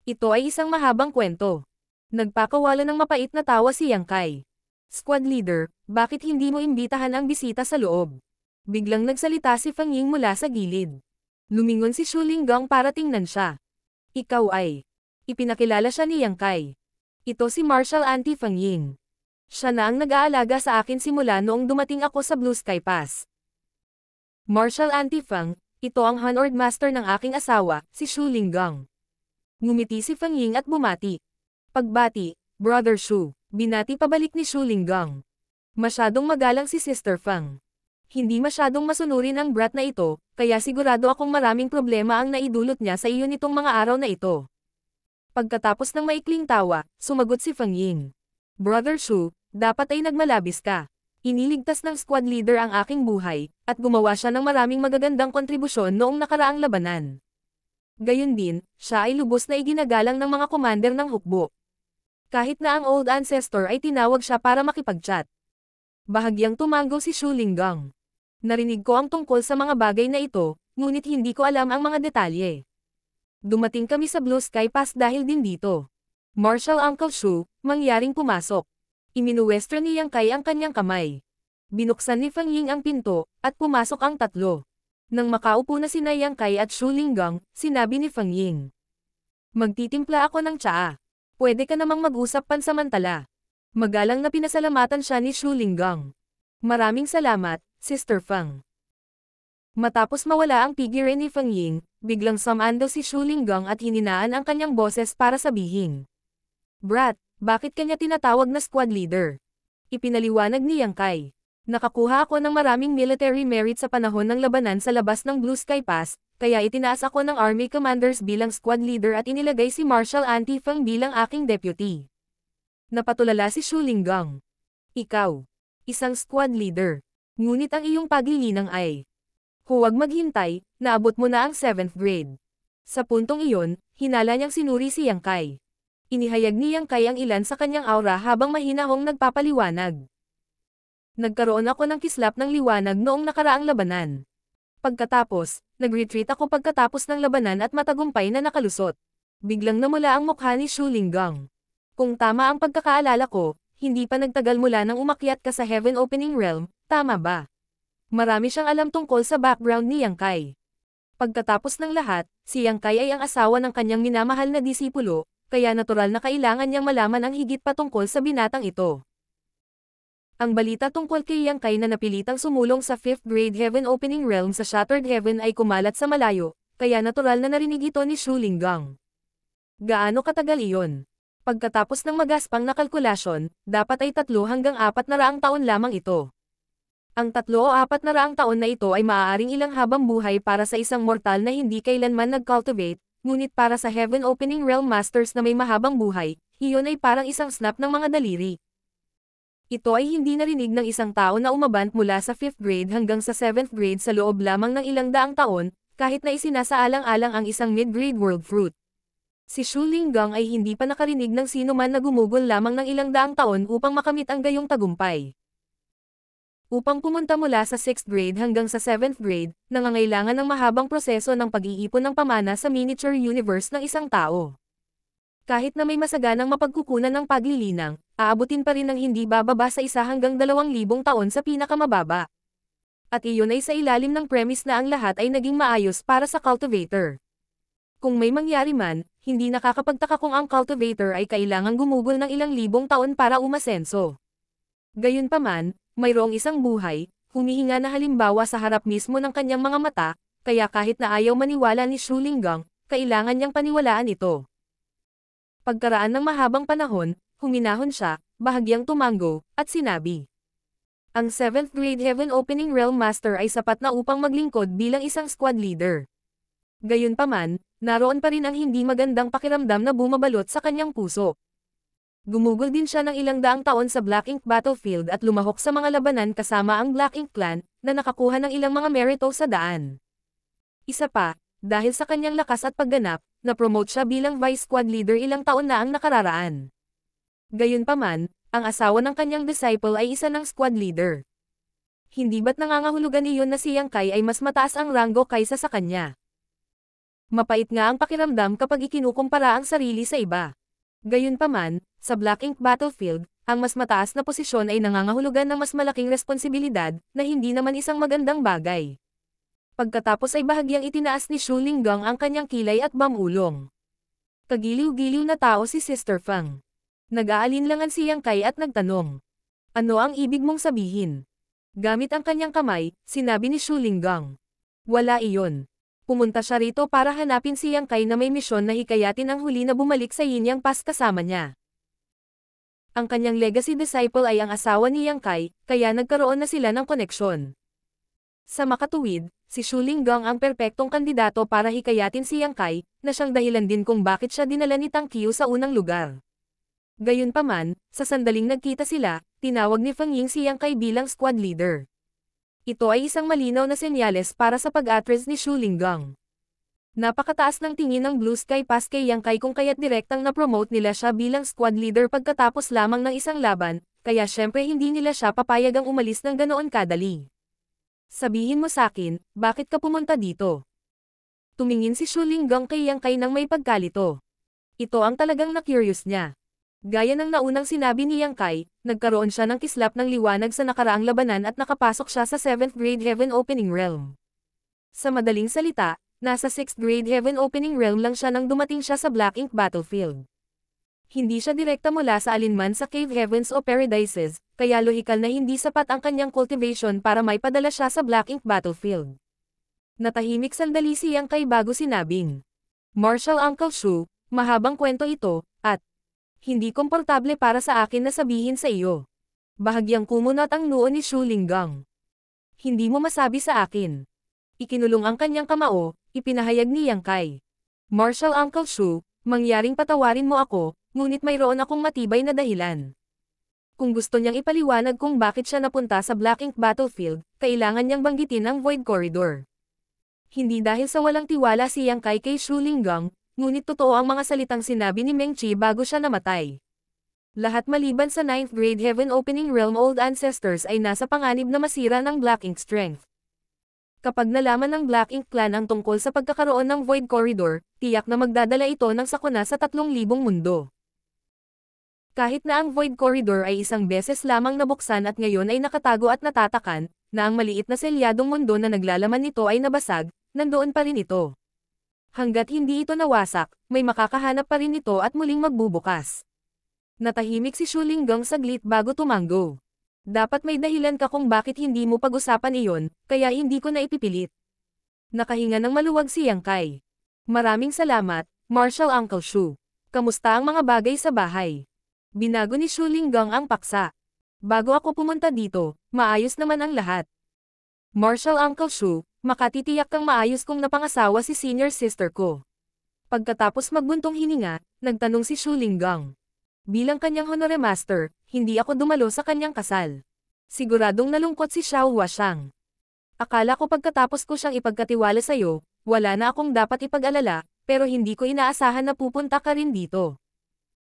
S1: Ito ay isang mahabang kwento. Nagpakawala ng mapait na tawa si Yang Kai. Squad leader, bakit hindi mo imbitahan ang bisita sa loob? Biglang nagsalita si Feng Ying mula sa gilid. Lumingon si Shu Linggang para tingnan siya. Ikaw ay. Ipinakilala siya ni Yang Kai. Ito si Marshall Auntie Feng Ying. Siya na ang nag-aalaga sa akin simula noong dumating ako sa Blue Sky Pass. Marshall Auntie Feng, ito ang Hanord Master ng aking asawa, si Shu Linggang. Ngumiti si Feng Ying at bumati. Pagbati, Brother Shu, binati pabalik ni Shu Linggang. Masyadong magalang si Sister Feng. Hindi masyadong masunurin ang brat na ito, kaya sigurado akong maraming problema ang naidulot niya sa iyo nitong mga araw na ito. Pagkatapos ng maikling tawa, sumagot si Feng Ying. Brother Shu, dapat ay nagmalabis ka. Iniligtas ng squad leader ang aking buhay, at gumawa siya ng maraming magagandang kontribusyon noong nakaraang labanan. Gayun din, siya ay lubos na iginagalang ng mga commander ng hukbo. Kahit na ang Old Ancestor ay tinawag siya para makipag-chat. Bahagyang tumango si Shu Linggang. Narinig ko ang tungkol sa mga bagay na ito, ngunit hindi ko alam ang mga detalye. Dumating kami sa Blue Sky Pass dahil din dito. Marshal Uncle Shu, mangyaring pumasok. Iminuwestro ni Yang Kai ang kanyang kamay. Binuksan ni Feng Ying ang pinto, at pumasok ang tatlo. Nang makaupo na sina Yang Kai at Shu Linggang, sinabi ni Feng Ying. Magtitimpla ako ng tsaa. Pwede ka namang mag-usap pansamantala. Magalang na pinasalamatan siya ni Shu Linggang. Maraming salamat, Sister Feng. Matapos mawala ang pigire ni Feng Ying, biglang sumando si Shu Linggang at hininaan ang kanyang boses para sabihin. Brat, bakit kanya tinatawag na squad leader? Ipinaliwanag ni Yang Kai. Nakakuha ako ng maraming military merit sa panahon ng labanan sa labas ng Blue Sky Pass, kaya itinaas ako ng army commanders bilang squad leader at inilagay si Marshal Auntie Feng bilang aking deputy. Napatulala si Shu Linggang. Ikaw, isang squad leader. Ngunit ang iyong paglilinang ay, huwag maghintay, naabot mo na ang 7th grade. Sa puntong iyon, hinala niyang sinuri si Yang Kai. Inihayag ni Yang Kai ang ilan sa kanyang aura habang mahinahong nagpapaliwanag. Nagkaroon ako ng kislap ng liwanag noong nakaraang labanan. Pagkatapos, nag-retreat ako pagkatapos ng labanan at matagumpay na nakalusot. Biglang namula ang mukha ni Shu Linggang. Kung tama ang pagkakaalala ko, hindi pa nagtagal mula nang umakyat ka sa Heaven Opening Realm, tama ba? Marami siyang alam tungkol sa background ni Yang Kai. Pagkatapos ng lahat, si Yang Kai ay ang asawa ng kanyang minamahal na disipulo, kaya natural na kailangan niyang malaman ang higit pa tungkol sa binatang ito. Ang balita tungkol kay Yang Kai na napilitang sumulong sa 5th grade Heaven Opening Realm sa Shattered Heaven ay kumalat sa malayo, kaya natural na narinig ito ni Shu Linggang. Gaano katagal iyon? Pagkatapos ng magaspang na kalkulasyon, dapat ay 3 hanggang 400 taon lamang ito. Ang 3 o 400 taon na ito ay maaaring ilang habang buhay para sa isang mortal na hindi kailanman nag-cultivate, ngunit para sa Heaven Opening Realm Masters na may mahabang buhay, iyon ay parang isang snap ng mga daliri. Ito ay hindi narinig ng isang tao na umabant mula sa 5th grade hanggang sa 7th grade sa loob lamang ng ilang daang taon, kahit na isinasaalang-alang ang isang mid-grade world fruit. Si Shu Linggang ay hindi pa nakarinig ng sino man na gumugol lamang ng ilang daang taon upang makamit ang gayong tagumpay. Upang pumunta mula sa 6th grade hanggang sa 7th grade, nangangailangan ng mahabang proseso ng pag-iipon ng pamana sa miniature universe ng isang tao. Kahit na may masaganang mapagkukunan ng paglilinang, aabutin pa rin ng hindi bababa sa 1 hanggang 2,000 taon sa pinakamababa. At iyon ay sa ilalim ng premise na ang lahat ay naging maayos para sa cultivator. Kung may mangyari man, hindi nakakapagtaka kung ang cultivator ay kailangang gumugol ng ilang libong taon para umasenso. Gayunpaman, mayroong isang buhay, humihinga na halimbawa sa harap mismo ng kanyang mga mata, kaya kahit na ayaw maniwala ni Shu Linggang, kailangan niyang paniwalaan ito. Pagkaraan ng mahabang panahon, huminahon siya, bahagyang tumango, at sinabi. Ang 7th grade Heaven Opening Realm Master ay sapat na upang maglingkod bilang isang squad leader. Gayunpaman, naroon pa rin ang hindi magandang pakiramdam na bumabalot sa kanyang puso. Gumugol din siya ng ilang daang taon sa Black Ink Battlefield at lumahok sa mga labanan kasama ang Black Ink Clan, na nakakuha ng ilang mga merito sa daan. Isa pa, dahil sa kanyang lakas at pagganap, na-promote siya bilang Vice Squad Leader ilang taon na ang nakararaan. Gayunpaman, ang asawa ng kanyang disciple ay isa ng squad leader. Hindi ba't nangangahulugan iyon na si Yang Kai ay mas mataas ang ranggo kaysa sa kanya? Mapait nga ang pakiramdam kapag ikinukumpara ang sarili sa iba. Gayunpaman, sa Black Ink Battlefield, ang mas mataas na posisyon ay nangangahulugan ng mas malaking responsibilidad, na hindi naman isang magandang bagay. Pagkatapos ay bahagyang itinaas ni Shu Linggang ang kanyang kilay at bamulong. Kagiliw-giliw na tao si Sister Feng. Nag-aalinlangan si Yang Kai at nagtanong. Ano ang ibig mong sabihin? Gamit ang kanyang kamay, sinabi ni Shu Linggang. Wala iyon. Pumunta siya rito para hanapin si Yang Kai na may misyon na hikayatin ang huli na bumalik sa Yinyang Pass kasama niya. Ang kanyang legacy disciple ay ang asawa ni Yang Kai, kaya nagkaroon na sila ng koneksyon. Sa makatuwid, si Shu Linggang ang perpektong kandidato para hikayatin si Yang Kai, na siyang dahilan din kung bakit siya dinala ni Tang Qiu sa unang lugar. Gayunpaman, sa sandaling nagkita sila, tinawag ni Fang Ying si Yang Kai bilang squad leader. Ito ay isang malinaw na senyales para sa pag-atras ni Shu Linggang. Napakataas ng tingin ng Blue Sky Pass kay Yang Kai kung kaya't direktang na-promote nila siya bilang squad leader pagkatapos lamang ng isang laban, kaya syempre hindi nila siya papayagang umalis ng ganoon kadali. Sabihin mo sakin, bakit ka pumunta dito? Tumingin si Shu Linggang kay Yang Kai nang may pagkalito. Ito ang talagang na-curious niya. Gaya ng naunang sinabi ni Yang Kai, nagkaroon siya ng kislap ng liwanag sa nakaraang labanan at nakapasok siya sa 7th grade Heaven Opening Realm. Sa madaling salita, nasa 6th grade Heaven Opening Realm lang siya nang dumating siya sa Black Ink Battlefield. Hindi siya direkta mula sa alinman sa Cave Heavens o Paradises, kaya lohikal na hindi sapat ang kanyang cultivation para maipadala siya sa Black Ink Battlefield. Natahimik sandali si Yang Kai bago sinabing, Marshal Uncle Shu, mahabang kwento ito, at hindi komportable para sa akin na sabihin sa iyo. Bahagyang kumunat ang noo ni Shu Linggang. Hindi mo masabi sa akin. Ikinulong ang kanyang kamao, ipinahayag ni Yang Kai. Marshal Uncle Shu, mangyaring patawarin mo ako, ngunit mayroon akong matibay na dahilan. Kung gusto niyang ipaliwanag kung bakit siya napunta sa Black Ink Battlefield, kailangan niyang banggitin ang Void Corridor. Hindi dahil sa walang tiwala si Yang Kai kay Shu Linggang, ngunit totoo ang mga salitang sinabi ni Meng Qi bago siya namatay. Lahat maliban sa 9th grade Heaven Opening Realm Old Ancestors ay nasa panganib na masira ng Black Ink Strength. Kapag nalaman ng Black Ink Clan ang tungkol sa pagkakaroon ng Void Corridor, tiyak na magdadala ito ng sakuna sa 3,000 mundo. Kahit na ang Void Corridor ay isang beses lamang nabuksan at ngayon ay nakatago at natatakan, na ang maliit na selyadong mundo na naglalaman nito ay nabasag, nandoon pa rin ito. Hanggat hindi ito nawasak, may makakahanap pa rin ito at muling magbubukas. Natahimik si Shu Linggang saglit bago tumanggo. Dapat may dahilan ka kung bakit hindi mo pag-usapan iyon, kaya hindi ko na ipipilit. Nakahinga ng maluwag si Yang Kai. Maraming salamat, Marshal Uncle Shu. Kamusta ang mga bagay sa bahay? Binago ni Shu Linggang ang paksa. Bago ako pumunta dito, maayos naman ang lahat. Marshal Uncle Shu, makatitiyak kang maayos kung napangasawa si senior sister ko. Pagkatapos magbuntong hininga, nagtanong si Shu Linggang. Bilang kanyang honore master, hindi ako dumalo sa kanyang kasal. Siguradong nalungkot si Xiao Huashang. Akala ko pagkatapos ko siyang ipagkatiwala sa'yo, wala na akong dapat ipag-alala, pero hindi ko inaasahan na pupunta ka rin dito.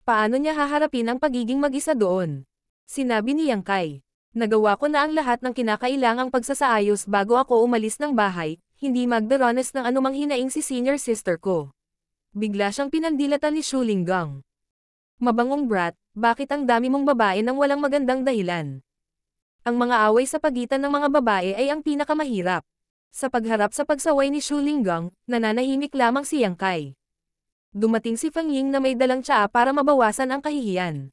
S1: Paano niya haharapin ang pagiging mag-isa doon? Sinabi ni Yang Kai. Nagawa ko na ang lahat ng kinakailangang pagsasaayos bago ako umalis ng bahay, hindi magdaranas ng anumang hinaing si senior sister ko. Bigla siyang pinandilatan ni Shu Linggang. Mabangong brat, bakit ang dami mong babae nang walang magandang dahilan? Ang mga away sa pagitan ng mga babae ay ang pinakamahirap. Sa pagharap sa pagsaway ni Shu Linggang, nananahimik lamang si Yang Kai. Dumating si Fang Ying na may dalang tsaa para mabawasan ang kahihiyan.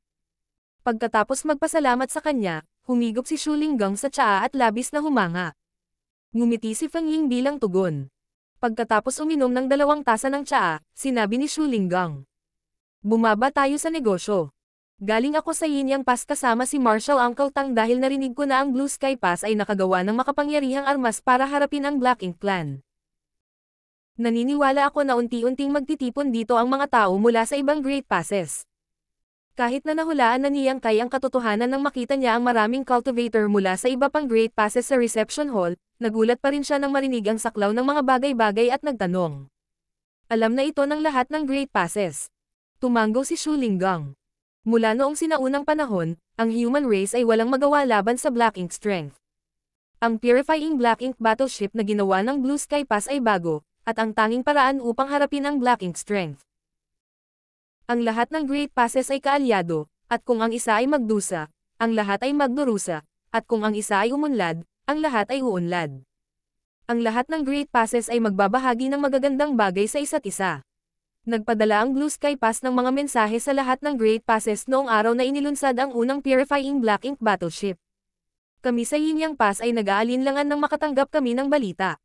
S1: Pagkatapos magpasalamat sa kanya, humigop si Shu Linggang sa tsaa at labis na humanga. Ngumiti si Fang Ying bilang tugon. Pagkatapos uminom ng 2 tasa ng tsaa, sinabi ni Shu Linggang. Bumaba tayo sa negosyo. Galing ako sa Yin Yang Pass kasama si Marshal Uncle Tang dahil narinig ko na ang Blue Sky Pass ay nakagawa ng makapangyarihang armas para harapin ang Black Ink Clan. Naniniwala ako na unti-unting magtitipon dito ang mga tao mula sa ibang Great Passes. Kahit na nahulaan na ni Yang Kai ang katotohanan nang makita niya ang maraming cultivator mula sa iba pang Great Passes sa reception hall, nagulat pa rin siya nang marinig ang saklaw ng mga bagay-bagay at nagtanong. Alam na ito ng lahat ng Great Passes. Tumanggo si Shu Linggang. Mula noong sinaunang panahon, ang human race ay walang magawa laban sa Black Ink Strength. Ang Purifying Black Ink Battleship na ginawa ng Blue Sky Pass ay bago, at ang tanging paraan upang harapin ang Black Ink Strength. Ang lahat ng Great Passes ay kaalyado, at kung ang isa ay magdusa, ang lahat ay magdurusa, at kung ang isa ay umunlad, ang lahat ay uunlad. Ang lahat ng Great Passes ay magbabahagi ng magagandang bagay sa isa't isa. Nagpadala ang Blue Sky Pass ng mga mensahe sa lahat ng Great Passes noong araw na inilunsad ang unang Purifying Black Ink Battleship. Kami sa Yin Yang Pass ay nag-aalinlangan nang makatanggap kami ng balita.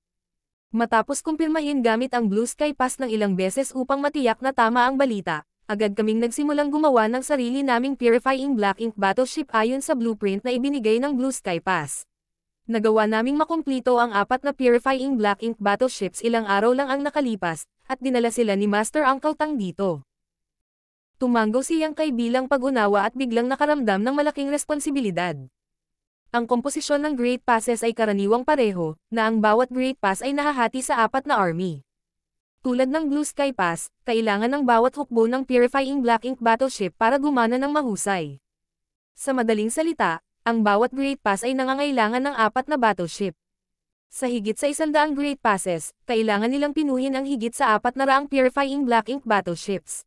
S1: Matapos kumpirmahin gamit ang Blue Sky Pass ng ilang beses upang matiyak na tama ang balita, agad kaming nagsimulang gumawa ng sarili naming Purifying Black Ink Battleship ayon sa blueprint na ibinigay ng Blue Sky Pass. Nagawa naming makumplito ang 4 na Purifying Black Ink Battleships ilang araw lang ang nakalipas, at dinala sila ni Master Uncle Tang dito. Tumango si Yang Kai bilang pag-unawa at biglang nakaramdam ng malaking responsibilidad. Ang komposisyon ng Great Passes ay karaniwang pareho, na ang bawat Great Pass ay nahahati sa 4 na army. Tulad ng Blue Sky Pass, kailangan ng bawat hukbo ng Purifying Black Ink Battleship para gumana ng mahusay. Sa madaling salita, ang bawat Great Pass ay nangangailangan ng 4 na battleship. Sa higit sa 100 Great Passes, kailangan nilang pinuhin ang higit sa 400 Purifying Black Ink Battleships.